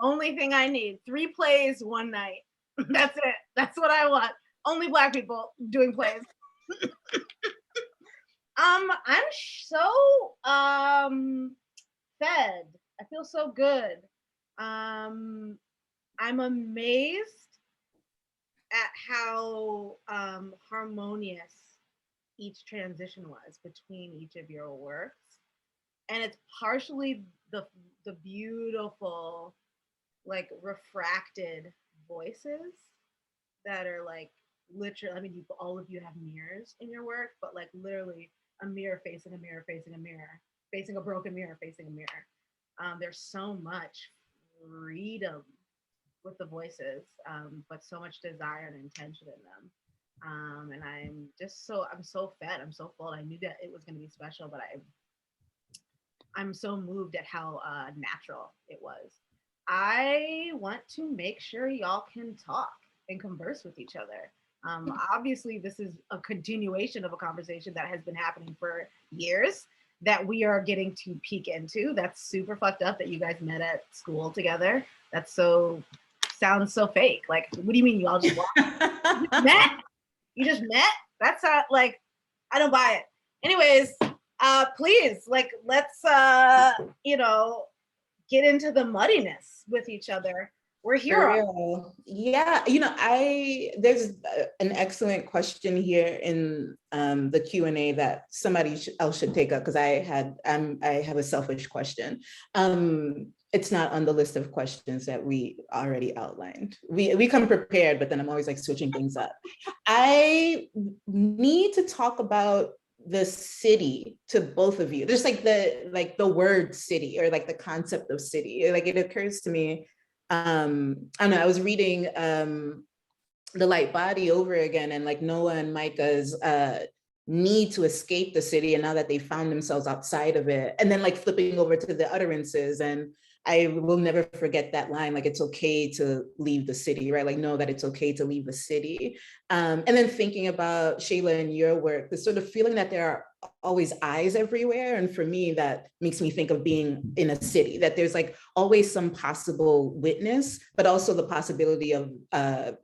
only thing I need. 3 plays one night. That's it. That's what I want. Only Black people doing plays. I'm so fed. I feel so good. I'm amazed at how harmonious each transition was between each of your works. And it's partially the beautiful, like, refracted voices that are like literally, I mean, all of you have mirrors in your work, but like literally a mirror facing a mirror facing a mirror, facing a broken mirror facing a mirror. There's so much freedom with the voices, but so much desire and intention in them. And I'm so fed, I'm so full. I knew that it was going to be special, but I'm so moved at how natural it was. I want to make sure y'all can talk and converse with each other. Obviously, this is a continuation of a conversation that has been happening for years that we are getting to peek into. That's super fucked up that you guys met at school together. That's sounds so fake. Like, what do you mean you all just walked? You just met? You just met? That's like, I don't buy it. Anyways, please, like, let's get into the muddiness with each other. We're here. Yeah, there's an excellent question here in the Q&A that somebody else should take up, because I have a selfish question. It's not on the list of questions that we already outlined. We come prepared, but then I'm always like switching things up. I need to talk about the city to both of you. Just like the word city, or like the concept of city. Like, it occurs to me, I don't know, I was reading The Light Body over again, and like Noah and Micah's need to escape the city, and now that they found themselves outside of it, and then like flipping over to the utterances, and I will never forget that line, like, it's okay to leave the city, right? Like, know that it's okay to leave the city. And then thinking about Shayla and your work, the sort of feeling that there are always eyes everywhere. And for me, that makes me think of being in a city, that there's like always some possible witness, but also the possibility of a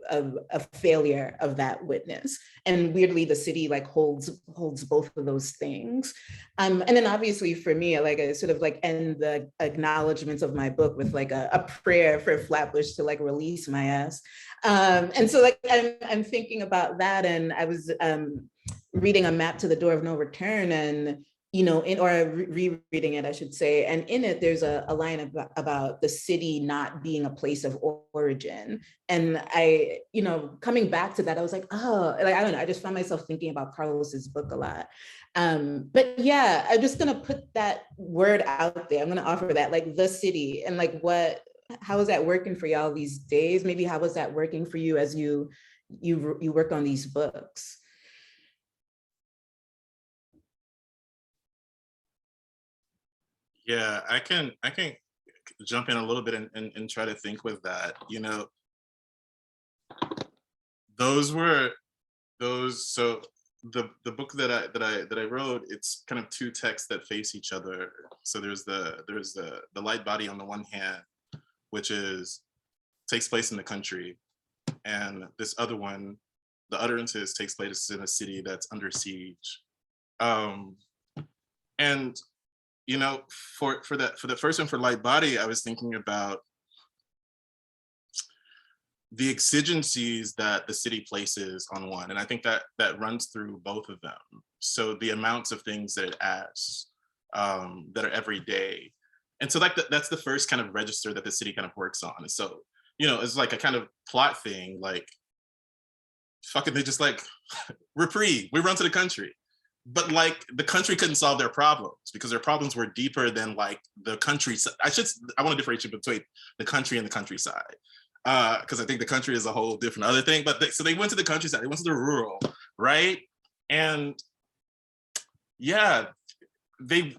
failure of that witness. And weirdly, the city like holds both of those things. And then obviously for me, like, I sort of like end the acknowledgements of my book with like a prayer for Flatbush to like release my ass. And so like I'm thinking about that, and I was reading A Map to the Door of No Return, and rereading it, I should say. And in it, there's a line about the city not being a place of origin. And I, coming back to that, I was like, oh, like, I don't know, I just found myself thinking about Carlos's book a lot. But yeah, I'm just gonna put that word out there. I'm gonna offer that, like, the city, and like, how is that working for y'all these days? Maybe how was that working for you as you work on these books? Yeah, I can jump in a little bit and try to think with that. So the book that I wrote, it's kind of two texts that face each other. So there's the light body on the one hand, which takes place in the country, and this other one, the utterances, takes place in a city that's under siege. And for the first one, for Light Body, I was thinking about the exigencies that the city places on one, and I think that runs through both of them. So the amounts of things that it asks that are every day, and so like that's the first kind of register that the city kind of works on. And so it's like a kind of plot thing, like, fucking, they just like reprieve, we run to the country. But like, the country couldn't solve their problems, because their problems were deeper than like the countryside. I want to differentiate between the country and the countryside, because I think the country is a whole different other thing. But so they went to the countryside, they went to the rural, right? And yeah, they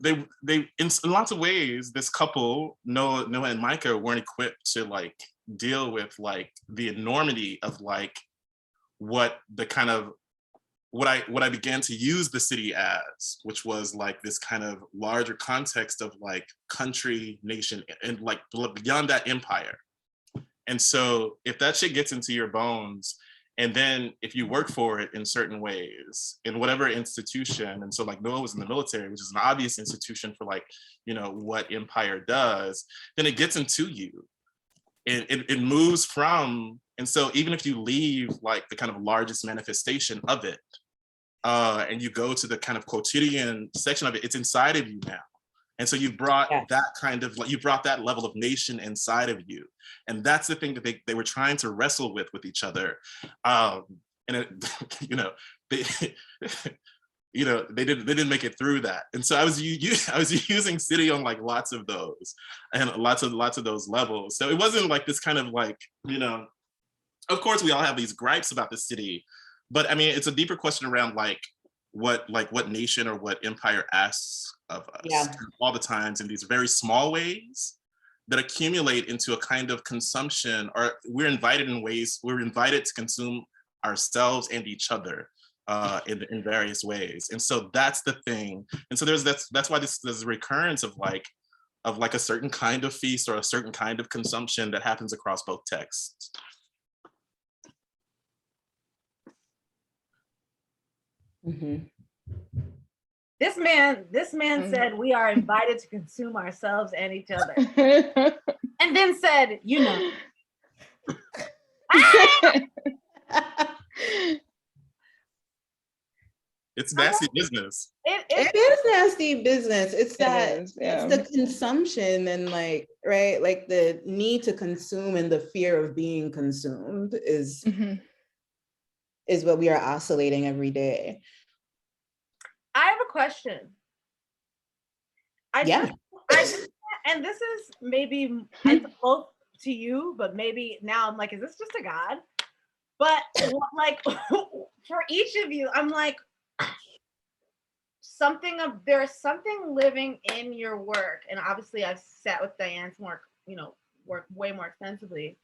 in lots of ways, this couple, Noah and Micah, weren't equipped to like deal with like the enormity of like what I began to use the city as, which was like this kind of larger context of like country, nation, and like beyond that, empire. And so if that shit gets into your bones, and then if you work for it in certain ways, in whatever institution, and so like Noah was in the military, which is an obvious institution for like, what empire does, then it gets into you. It moves from, and so even if you leave like the kind of largest manifestation of it, and you go to the kind of quotidian section of it, it's inside of you now. And so you've brought that kind of, you brought that level of nation inside of you. And that's the thing that they were trying to wrestle with each other. And it, you know, they didn't make it through that. And so I was using city on like lots of those and lots of those levels. So it wasn't like this kind of like, you know, of course we all have these gripes about the city, but I mean, it's a deeper question around like what nation or what empire asks of us all the times in these very small ways that accumulate into a kind of consumption, or we're invited to consume ourselves and each other in various ways. And so that's the thing. And so that's why there's a recurrence of like a certain kind of feast or a certain kind of consumption that happens across both texts. Mm-hmm. This man said we are invited to consume ourselves and each other. And then said, you know. It's nasty business. It is nasty business. It's it's the consumption and like, right? Like the need to consume and the fear of being consumed is what we are oscillating every day. I have a question. And this is maybe both to you, but maybe now I'm like, is this just a God? But like for each of you, I'm like, there's something living in your work. And obviously I've sat with Diane's work way more extensively,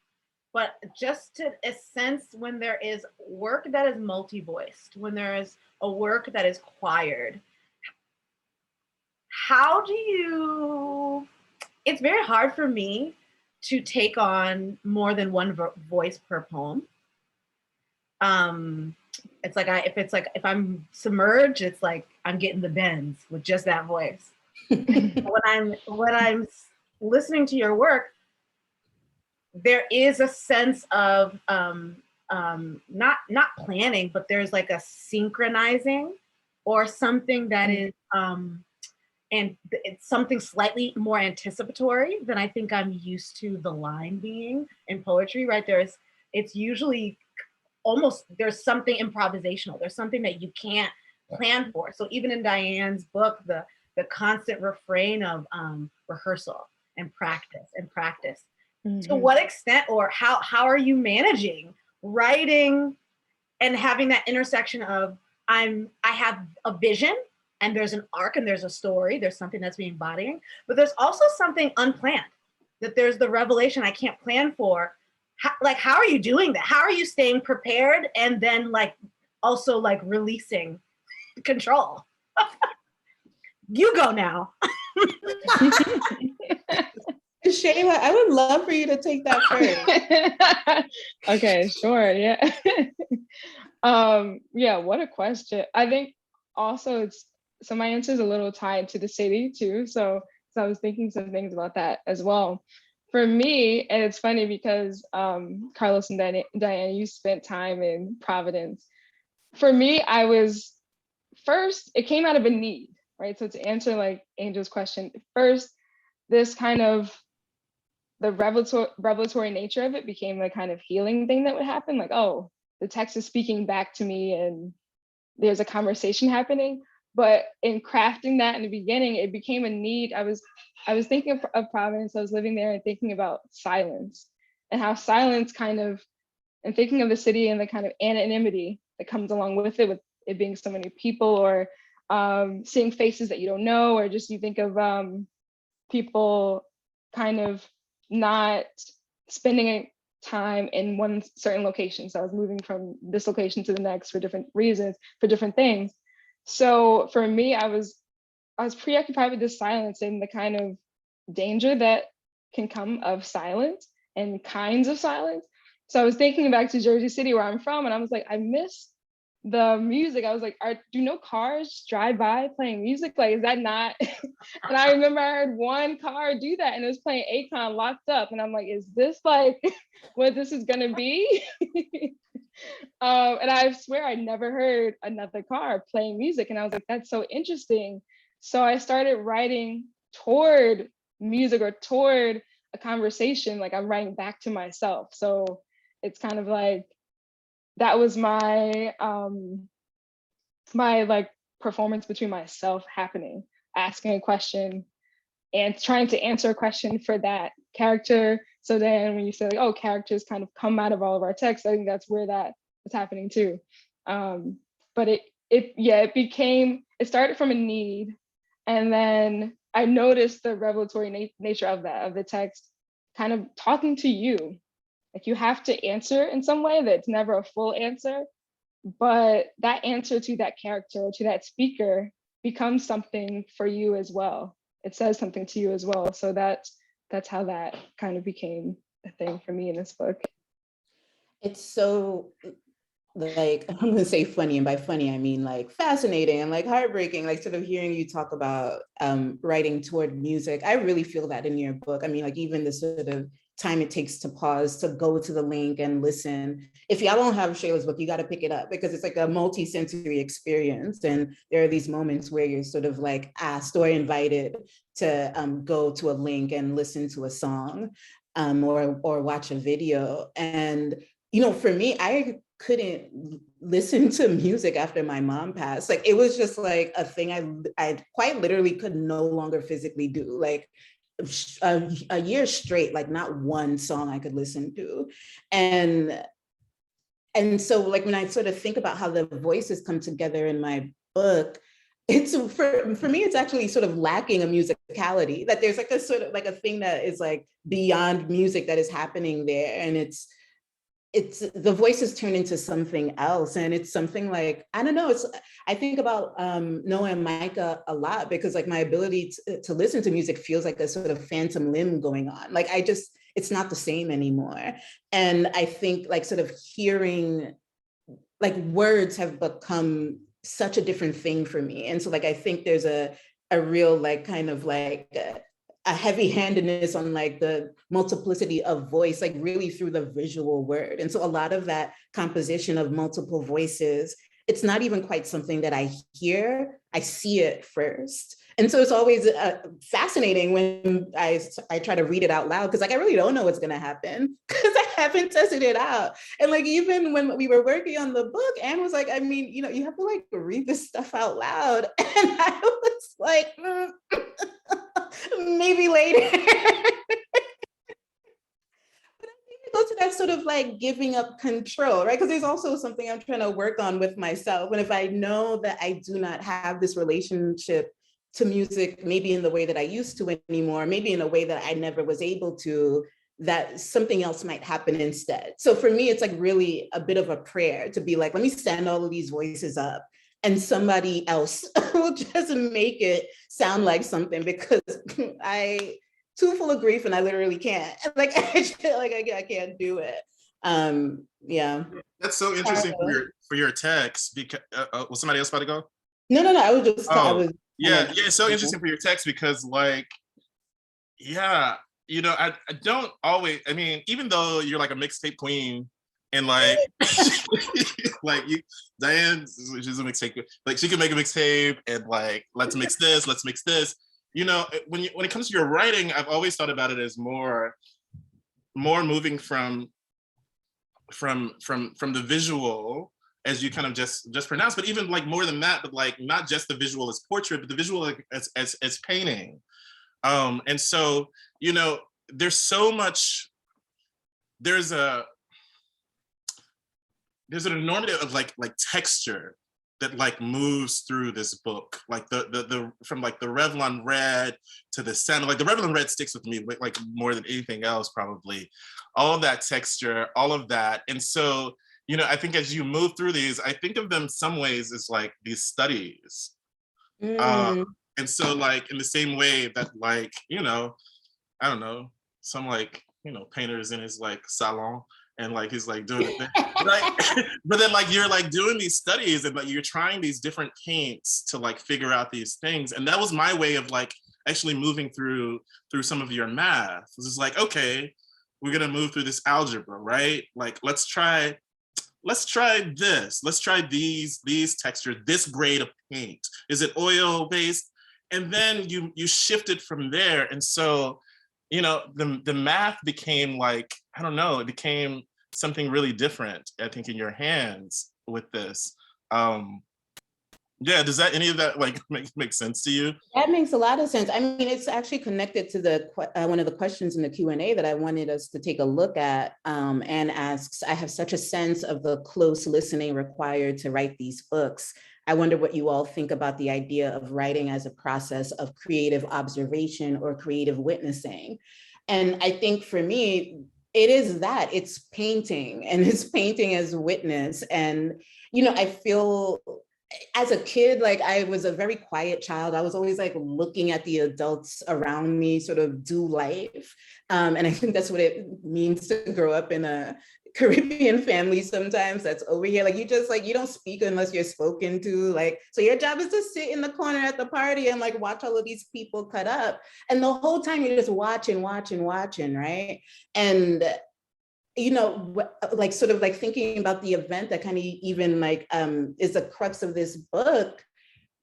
but just to a sense when there is work that is multi-voiced, when there is a work that is choired, it's very hard for me to take on more than one voice per poem. It's like if I'm submerged, it's like I'm getting the bends with just that voice. when I'm listening to your work, there is a sense of not planning, but there's like a synchronizing or something that is and it's something slightly more anticipatory than I think I'm used to the line being in poetry, right? It's usually almost, there's something improvisational. There's something that you can't plan for. So even in Diane's book, the constant refrain of rehearsal and practice. Mm-hmm. To what extent, or how are you managing writing and having that intersection of I have a vision and there's an arc and there's a story, there's something that's being embodying, but there's also something unplanned, that there's the revelation I can't plan for. How are you doing that? How are you staying prepared and then like also like releasing control? You go now. Shayla, I would love for you to take that first. Okay, sure, yeah. Yeah, what a question. I think also so my answer is a little tied to the city too. So I was thinking some things about that as well. For me, and it's funny because Carlos and Diane, you spent time in Providence. For me, it came out of a need, right? So to answer like Angel's question, first, this kind of the revelatory nature of it became the kind of healing thing that would happen. Like, oh, the text is speaking back to me and there's a conversation happening. But in crafting that in the beginning, it became a need. I was thinking of Providence. I was living there and thinking about silence and how silence and thinking of the city and the kind of anonymity that comes along with it being so many people, or seeing faces that you don't know, or just you think of people kind of not spending time in one certain location. So I was moving from this location to the next for different reasons, for different things. So for me, I was preoccupied with this silence and the kind of danger that can come of silence and kinds of silence. So I was thinking back to Jersey City, where I'm from, and I was like, I miss the music. I was like, do no cars drive by playing music? Like, is that not? And I remember I heard one car do that, and it was playing Akon Locked Up. And I'm like, is this like what this is gonna be? And I swear I never heard another car playing music. And I was like, that's so interesting. So I started writing toward music or toward a conversation, like I'm writing back to myself. So it's kind of like, that was my my like performance between myself happening, asking a question and trying to answer a question for that character. So then when you say like, oh, characters kind of come out of all of our texts, I think that's where that is happening too. But it started from a need, and then I noticed the revelatory nature of the text kind of talking to you. Like you have to answer in some way that's never a full answer, but that answer to that character, to that speaker, becomes something for you as well. It says something to you as well. So that's how that kind of became a thing for me in this book. It's so, like, I'm gonna say funny, and by funny I mean like fascinating and like heartbreaking, like sort of hearing you talk about writing toward music. I really feel that in your book. I mean, like even the sort of time it takes to pause, to go to the link and listen. If y'all don't have Shayla's book, you got to pick it up because it's like a multi-sensory experience. And there are these moments where you're sort of like asked or invited to go to a link and listen to a song or watch a video. And, you know, for me, I couldn't listen to music after my mom passed. Like, it was just like a thing I quite literally could no longer physically do. Like, a year straight, like not one song I could listen to. And so like when I sort of think about how the voices come together in my book, it's for me, it's actually sort of lacking a musicality, that there's like a sort of like a thing that is like beyond music that is happening there. And it's the voices turn into something else. And it's something like, I don't know, I think about Noah and Micah a lot, because like my ability to listen to music feels like a sort of phantom limb going on. Like it's not the same anymore. And I think like sort of hearing, like words have become such a different thing for me. And so like, I think there's a real like kind of like, a heavy-handedness on like the multiplicity of voice, like really through the visual word. And so a lot of that composition of multiple voices, it's not even quite something that I hear, I see it first. And so it's always fascinating when I try to read it out loud, because like I really don't know what's gonna happen because I haven't tested it out. And like even when we were working on the book, Anne was like, I mean, you know, you have to like read this stuff out loud. And I was like, maybe later. But I think it goes to that sort of like giving up control, right? Because there's also something I'm trying to work on with myself. And if I know that I do not have this relationship to music, maybe in the way that I used to anymore, maybe in a way that I never was able to, that something else might happen instead. So for me, it's like really a bit of a prayer to be like, let me stand all of these voices up and somebody else will just make it sound like something, because I too full of grief and I literally can't. Like I can't do it. Yeah. That's so interesting for your text, because was somebody else about to go? No. I was just. Yeah, it's so interesting for your text because, like, yeah, you know, I don't always. I mean, even though you're like a mixtape queen, and like, like Diane, she's a mixtape. Like, she can make a mixtape, and like, let's mix this. You know, when it comes to your writing, I've always thought about it as more moving from the visual, as you kind of just pronounced, but even like more than that, but like not just the visual as portrait, but the visual like as painting. And so, you know, there's so much, there's an enormity of like texture that like moves through this book, like the from like the Revlon red to the center, like the Revlon red sticks with me like more than anything else, probably. All of that texture, all of that. And so, you know, I think as you move through these, I think of them some ways as like these studies. And so like in the same way that like, you know, I don't know, some like, you know, painters in his like salon, and like he's like doing the thing. Like, but then like you're like doing these studies and like you're trying these different paints to like figure out these things. And that was my way of like actually moving through some of your math. This is like, okay, we're gonna move through this algebra, right? Like let's try this. Let's try these textures, this grade of paint. Is it oil based? And then you shifted from there. And so, you know, the math became like, I don't know, it became something really different, I think, in your hands with this. Yeah, does that any of that like make sense to you? That makes a lot of sense. I mean, it's actually connected to the one of the questions in the Q&A that I wanted us to take a look at. And asks, I have such a sense of the close listening required to write these books. I wonder what you all think about the idea of writing as a process of creative observation or creative witnessing. And I think for me, it is that, it's painting, and it's painting as witness. And, you know, I feel as a kid, like I was a very quiet child. I was always like looking at the adults around me sort of do life. And I think that's what it means to grow up in a Caribbean family sometimes that's over here. Like you just like, you don't speak unless you're spoken to. Like, so your job is to sit in the corner at the party and like watch all of these people cut up. And the whole time you're just watching, right? And you know, like sort of like thinking about the event that kind of even like is the crux of this book,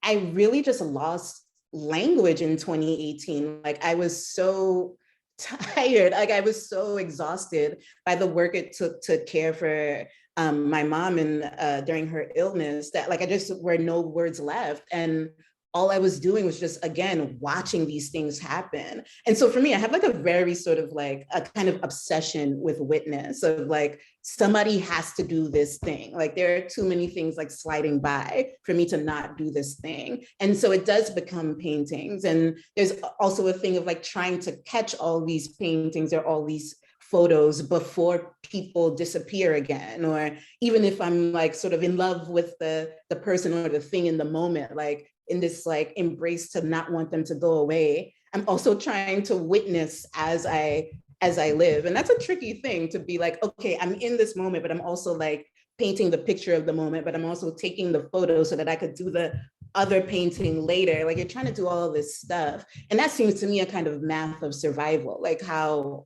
I really just lost language in 2018. Like I was so tired, like I was so exhausted by the work it took to care for my mom and during her illness that like I just were no words left. And all I was doing was just, again, watching these things happen. And so for me, I have like a very sort of like a kind of obsession with witness of like, somebody has to do this thing. Like there are too many things like sliding by for me to not do this thing. And so it does become paintings. And there's also a thing of like trying to catch all these paintings or all these photos before people disappear again, or even if I'm like sort of in love with the person or the thing in the moment, like in this like embrace to not want them to go away, I'm also trying to witness as I live. And that's a tricky thing to be like, okay, I'm in this moment, but I'm also like painting the picture of the moment, but I'm also taking the photo so that I could do the other painting later. Like you're trying to do all of this stuff. And that seems to me a kind of math of survival. Like how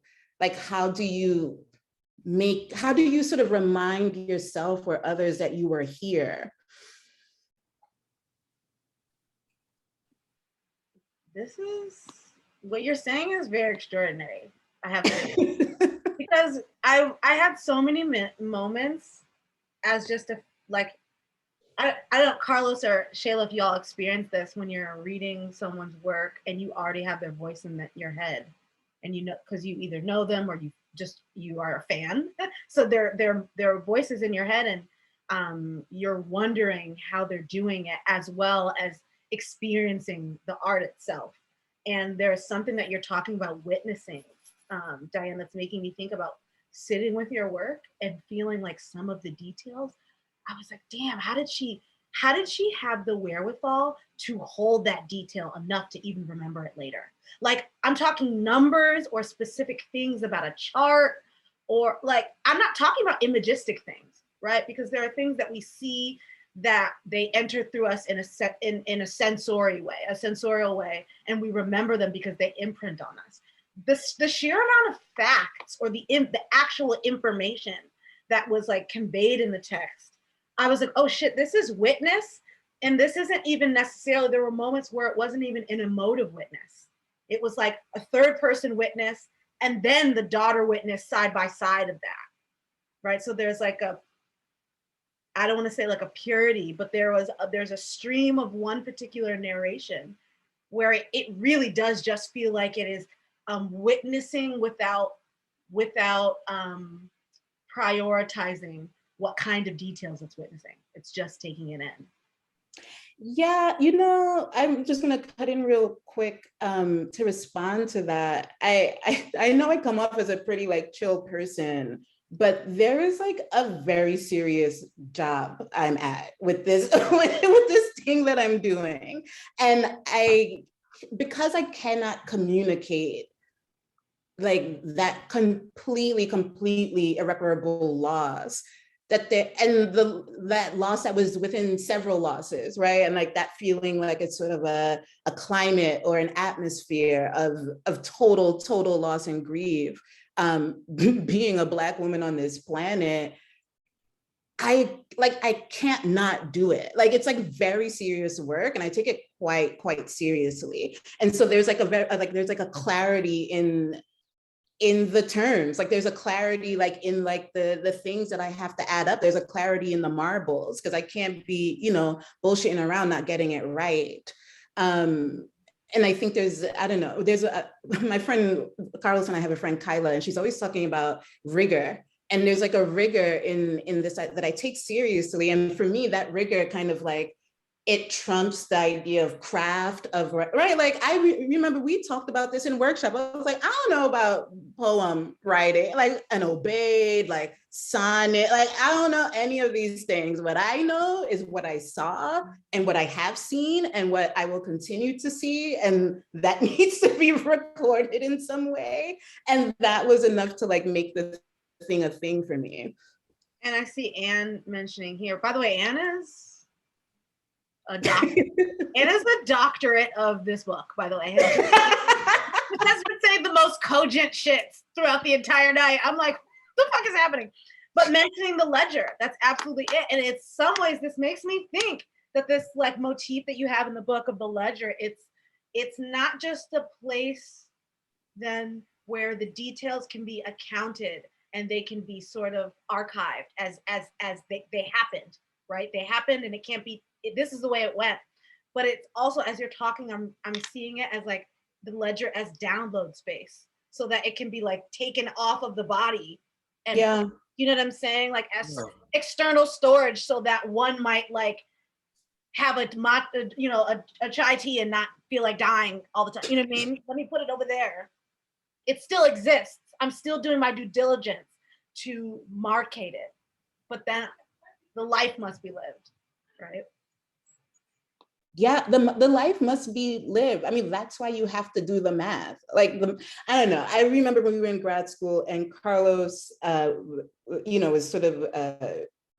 do you sort of remind yourself or others that you were here? This is, what you're saying is very extraordinary, I have to say. Because I had so many moments as just a, like, I don't, Carlos or Shayla, if y'all experience this when you're reading someone's work and you already have their voice in your head, and you know, because you either know them or you are a fan. So their voices in your head, and you're wondering how they're doing it, as well as experiencing the art itself. And there's something that you're talking about witnessing, Diane, that's making me think about sitting with your work and feeling like some of the details. I was like, damn, how did she have the wherewithal to hold that detail enough to even remember it later? Like, I'm talking numbers or specific things about a chart, or like, I'm not talking about imagistic things, right? Because there are things that we see that they enter through us in a sensorial way, and we remember them because they imprint on us. The sheer amount of facts or the actual information that was like conveyed in the text, I was like, oh shit, this is witness. And this isn't even necessarily, there were moments where it wasn't even an emotive witness. It was like a third person witness and then the daughter witness side by side of that, right? So there's like I don't want to say like a purity, but there's a stream of one particular narration where it really does just feel like it is witnessing without prioritizing what kind of details it's witnessing. It's just taking it in. Yeah, you know, I'm just gonna cut in real quick to respond to that. I know I come off as a pretty like chill person, but there is like a very serious job I'm at with this with this thing that I'm doing, and because I cannot communicate like that completely irreparable loss, that loss that was within several losses, right? And like that feeling like it's sort of a climate or an atmosphere of total loss and grief. Being a Black woman on this planet, I can't not do it. Like it's like very serious work, and I take it quite seriously. And so there's like there's like a clarity in the terms, like there's a clarity, like in like the things that I have to add up. There's a clarity in the marbles, because I can't be, you know, bullshitting around, not getting it right. And I think there's, I don't know, there's my friend Carlos and I have a friend Kyla, and she's always talking about rigor. And there's like a rigor in this that I take seriously. And for me, that rigor kind of like, it trumps the idea of craft, of, right? Like I remember we talked about this in workshop. I was like, I don't know about poem writing, like an obeyed, like sonnet, like I don't know any of these things. What I know is what I saw and what I have seen and what I will continue to see. And that needs to be recorded in some way. And that was enough to like make the thing a thing for me. And I see Anne mentioning here, by the way, Anne is a doctor. Anna's the doctorate of this book, by the way. Just has been saying the most cogent shit throughout the entire night. I'm like, what the fuck is happening? But mentioning the ledger, that's absolutely it. And in some ways, this makes me think that this like motif that you have in the book of the ledger, it's not just a place then where the details can be accounted and they can be sort of archived as they happened, right? They happened and it can't be, this is the way it went. But it's also, as you're talking, I'm seeing it as like the ledger as download space, so that it can be like taken off of the body and, yeah, you know what I'm saying? Like as external storage, so that one might like have a chai tea and not feel like dying all the time. You know what I mean? Let me put it over there. It still exists. I'm still doing my due diligence to market it, but then the life must be lived, right? Yeah, the life must be lived. I mean, that's why you have to do the math. Like, I don't know. I remember when we were in grad school and Carlos, was sort of,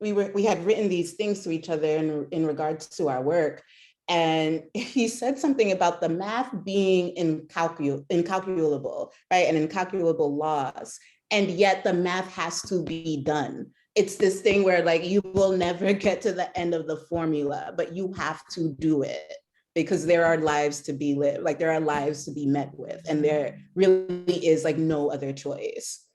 we had written these things to each other in regards to our work. And he said something about the math being incalculable, right? And incalculable laws. And yet the math has to be done. It's this thing where like you will never get to the end of the formula, but you have to do it because there are lives to be lived, like there are lives to be met with, and there really is like no other choice.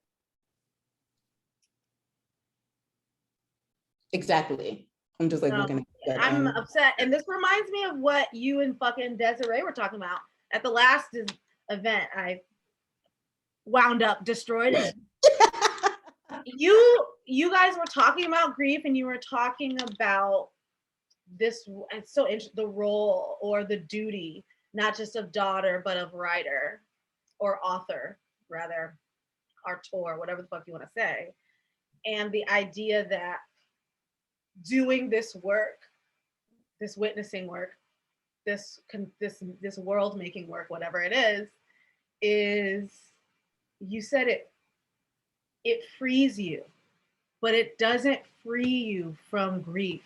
Exactly. I'm just like looking at that. I'm upset. And this reminds me of what you and fucking Desiree were talking about at the last event. I wound up destroyed it. You guys were talking about grief, and you were talking about this, it's so interesting, the role or the duty, not just of daughter, but of writer or author, rather, auteur, whatever the fuck you want to say. And the idea that doing this work, this witnessing work, this world making work, whatever it is, you said it frees you, but it doesn't free you from grief.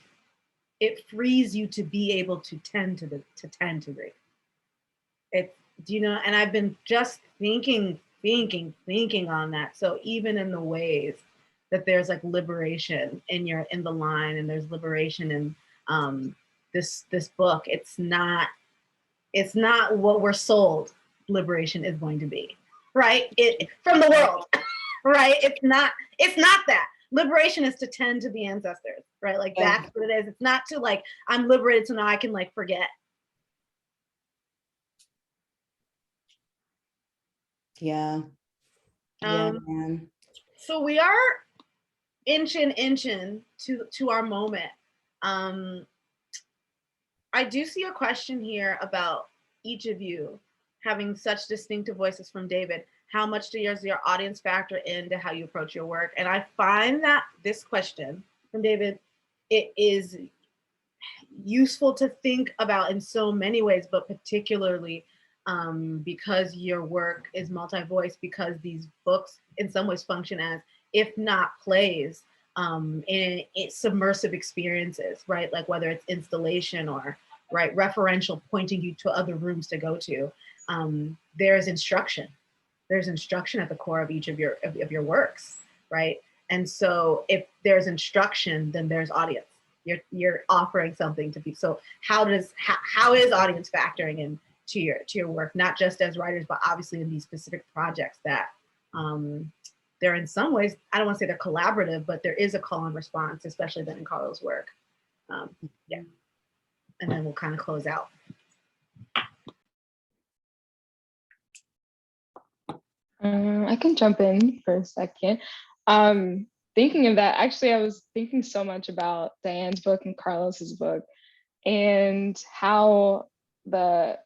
It frees you to be able to tend to grief. And I've been just thinking on that. So even in the ways that there's like liberation in the line, and there's liberation in this book, it's not what we're sold liberation is going to be, right? From the world, right? It's not that. Liberation is to tend to the ancestors, right? Like that's what it is. It's not to like, I'm liberated so now I can like forget. Yeah. Man. So we are inching to our moment. I do see a question here about each of you having such distinctive voices from David. How much does your audience factor into how you approach your work? And I find that this question from David, it is useful to think about in so many ways, but particularly because your work is multi-voice, because these books in some ways function as, if not plays, in submersive experiences, right? Like whether it's installation or right referential, pointing you to other rooms to go to. There's instruction. There's instruction at the core of each of your works, right? And so if there's instruction, then there's audience. You're offering something to people. So how is audience factoring in to your work, not just as writers, but obviously in these specific projects that They're in some ways, I don't want to say they're collaborative, but there is a call and response, especially then in Carlos' work. Yeah, and then we'll kind of close out. I can jump in for a second. Thinking of that, actually, I was thinking so much about Diane's book and Carlos's book, and how there's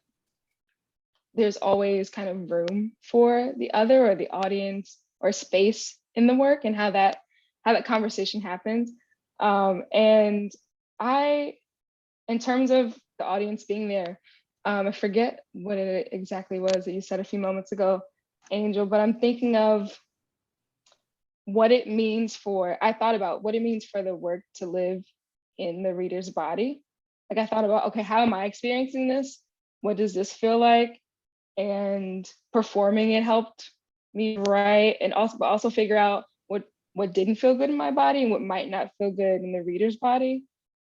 always kind of room for the other or the audience or space in the work, and how that conversation happens. And in terms of the audience being there, I forget what it exactly was that you said a few moments ago, Angel, but I'm thinking of I thought about what it means for the work to live in the reader's body. Like I thought about, okay, how am I experiencing this? What does this feel like? And performing it helped me write, and also figure out what didn't feel good in my body and what might not feel good in the reader's body.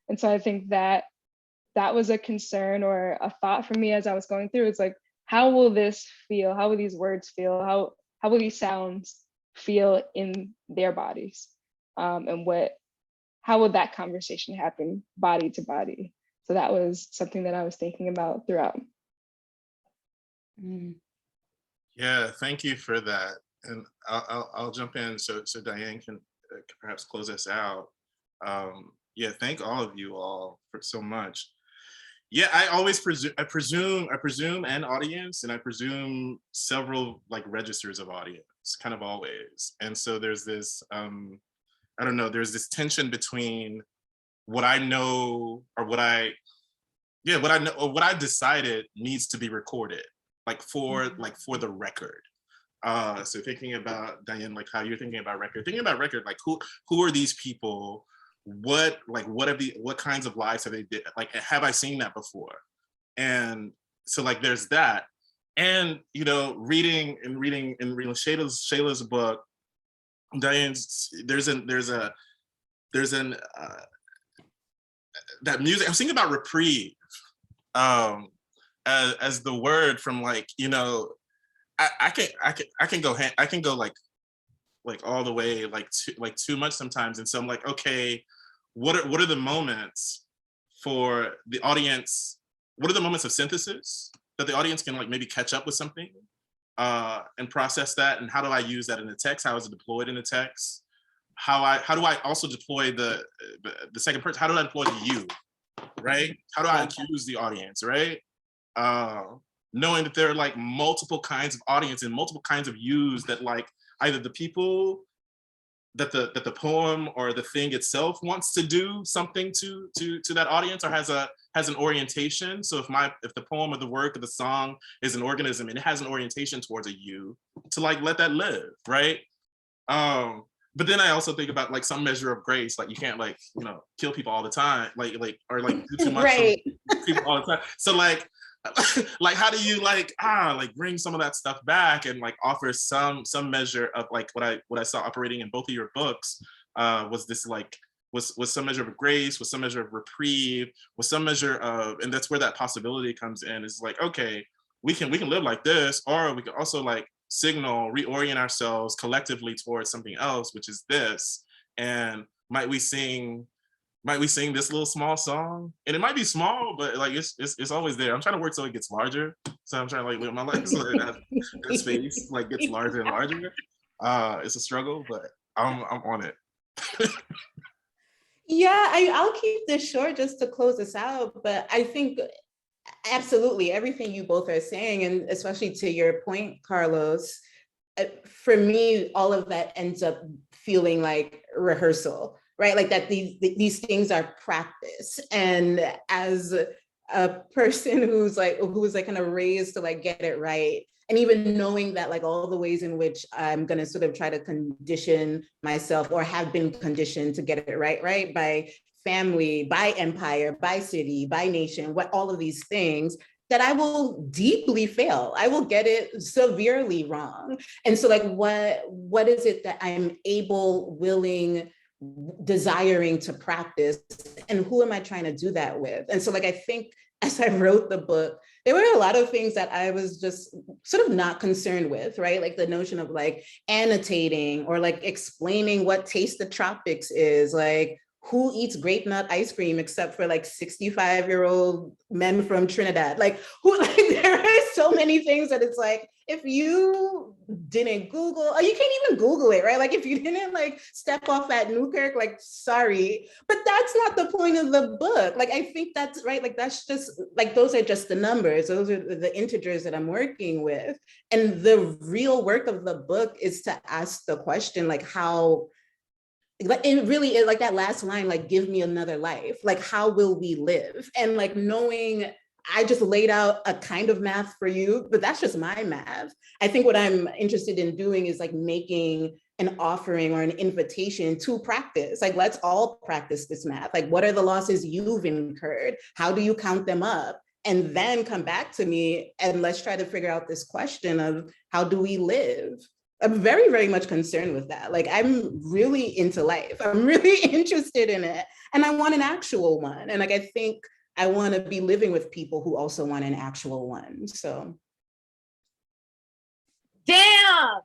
And so I think that was a concern or a thought for me as I was going through. It's like, how will this feel? How will these words feel? How will these sounds feel in their bodies? And how would that conversation happen body to body? So that was something that I was thinking about throughout. Yeah, thank you for that. And I'll jump in so Diane can perhaps close us out. Yeah, thank all of you all for so much. Yeah, I always presume an audience, and I presume several like registers of audience, kind of always. And so there's this, I don't know, there's this tension between what I know or what I know or what I decided needs to be recorded, like for the record. So thinking about Diane, like how you're thinking about record, like who are these people? What kinds of lives have they did? Like, have I seen that before? And so like there's that. And you know, reading Shayla's book, Diane's, that music. I was thinking about reprieve as the word from, like, you know, I can go like all the way like too much sometimes. And so I'm like, okay, what are the moments for the audience? What are the moments of synthesis that the audience can like maybe catch up with something and process that? And how do I use that in the text? How is it deployed in the text? How do I also deploy the second person? How do I deploy the you, right? How do I accuse the audience, right? Knowing that there are like multiple kinds of audience and multiple kinds of yous, that like either the people that the poem or the thing itself wants to do something to that audience, or has an orientation. So if the poem or the work or the song is an organism and it has an orientation towards a you, to like let that live, right? But then I also think about like some measure of grace, like you can't like, you know, kill people all the time, or do too much right. to people all the time. So like how do you like bring some of that stuff back and like offer some measure of like what I saw operating in both of your books was this like was some measure of grace, was some measure of reprieve, was some measure of, and that's where that possibility comes in. Is like, okay, we can live like this, or we can also like reorient ourselves collectively towards something else, which is this. And might we sing this little small song? And it might be small, but like it's always there. I'm trying to work so it gets larger. So I'm trying to like live my life so that space like gets larger and larger. It's a struggle, but I'm on it. Yeah, I'll keep this short just to close us out, but I think absolutely everything you both are saying, and especially to your point, Carlos, for me, all of that ends up feeling like rehearsal, right? Like that these things are practice. And as a person who's like kind of raised to like get it right, and even knowing that like all the ways in which I'm gonna sort of try to condition myself or have been conditioned to get it right? By family, by empire, by city, by nation, all of these things, that I will deeply fail. I will get it severely wrong. And so like, what is it that I'm able, willing, desiring to practice, and who am I trying to do that with? And so like, I think as I wrote the book, there were a lot of things that I was just sort of not concerned with, right? Like the notion of like annotating or like explaining what Taste the Tropics is, like who eats grape nut ice cream except for like 65-year-old men from Trinidad? Like who, like there are so many things that it's like, if you didn't Google, or you can't even Google it, right? Like if you didn't like step off at Newkirk, like sorry, but that's not the point of the book. Like I think that's right, like that's just like, those are just the numbers, those are the integers that I'm working with. And the real work of the book is to ask the question, like how, like it really is like that last line, like give me another life, like how will we live? And like knowing I just laid out a kind of math for you, but that's just my math. I think what I'm interested in doing is like making an offering or an invitation to practice. Like, let's all practice this math. Like, what are the losses you've incurred? How do you count them up? And then come back to me and let's try to figure out this question of how do we live? I'm very, very much concerned with that. Like, I'm really into life. I'm really interested in it. And I want an actual one. And like, I think I want to be living with people who also want an actual one. So. Damn.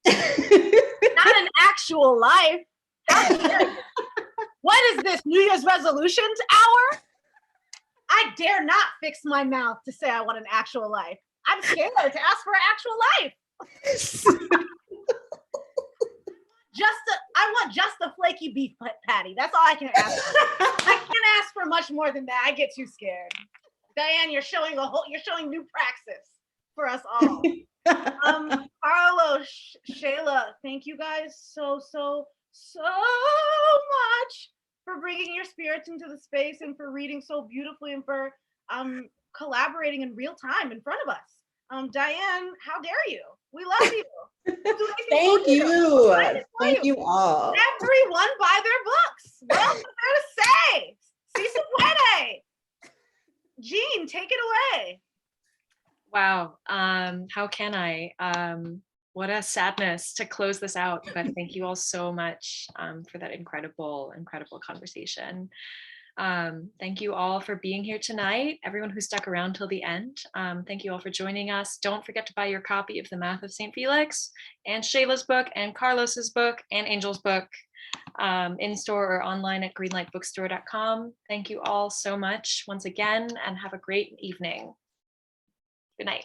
Not an actual life. How dare you? What is this, New Year's resolutions hour? I dare not fix my mouth to say I want an actual life. I'm scared to ask for an actual life. I want just a flaky beef patty. That's all I can ask for. I can't ask for much more than that. I get too scared. Diane, you're showing new praxis for us all. Carlos, Shayla, thank you guys so much for bringing your spirits into the space and for reading so beautifully and for collaborating in real time in front of us. Diane, how dare you? We love you. Thank you. Thank you all. Everyone buy their books. What else is there to say? Si se puede. Jean, take it away. Wow. How can I? What a sadness to close this out, but thank you all so much for that incredible conversation. Thank you all for being here tonight. Everyone who stuck around till the end. Thank you all for joining us. Don't forget to buy your copy of The Math of Saint Felix and Shayla's book and Carlos's book and Angel's book in store or online at greenlightbookstore.com. Thank you all so much once again and have a great evening. Good night.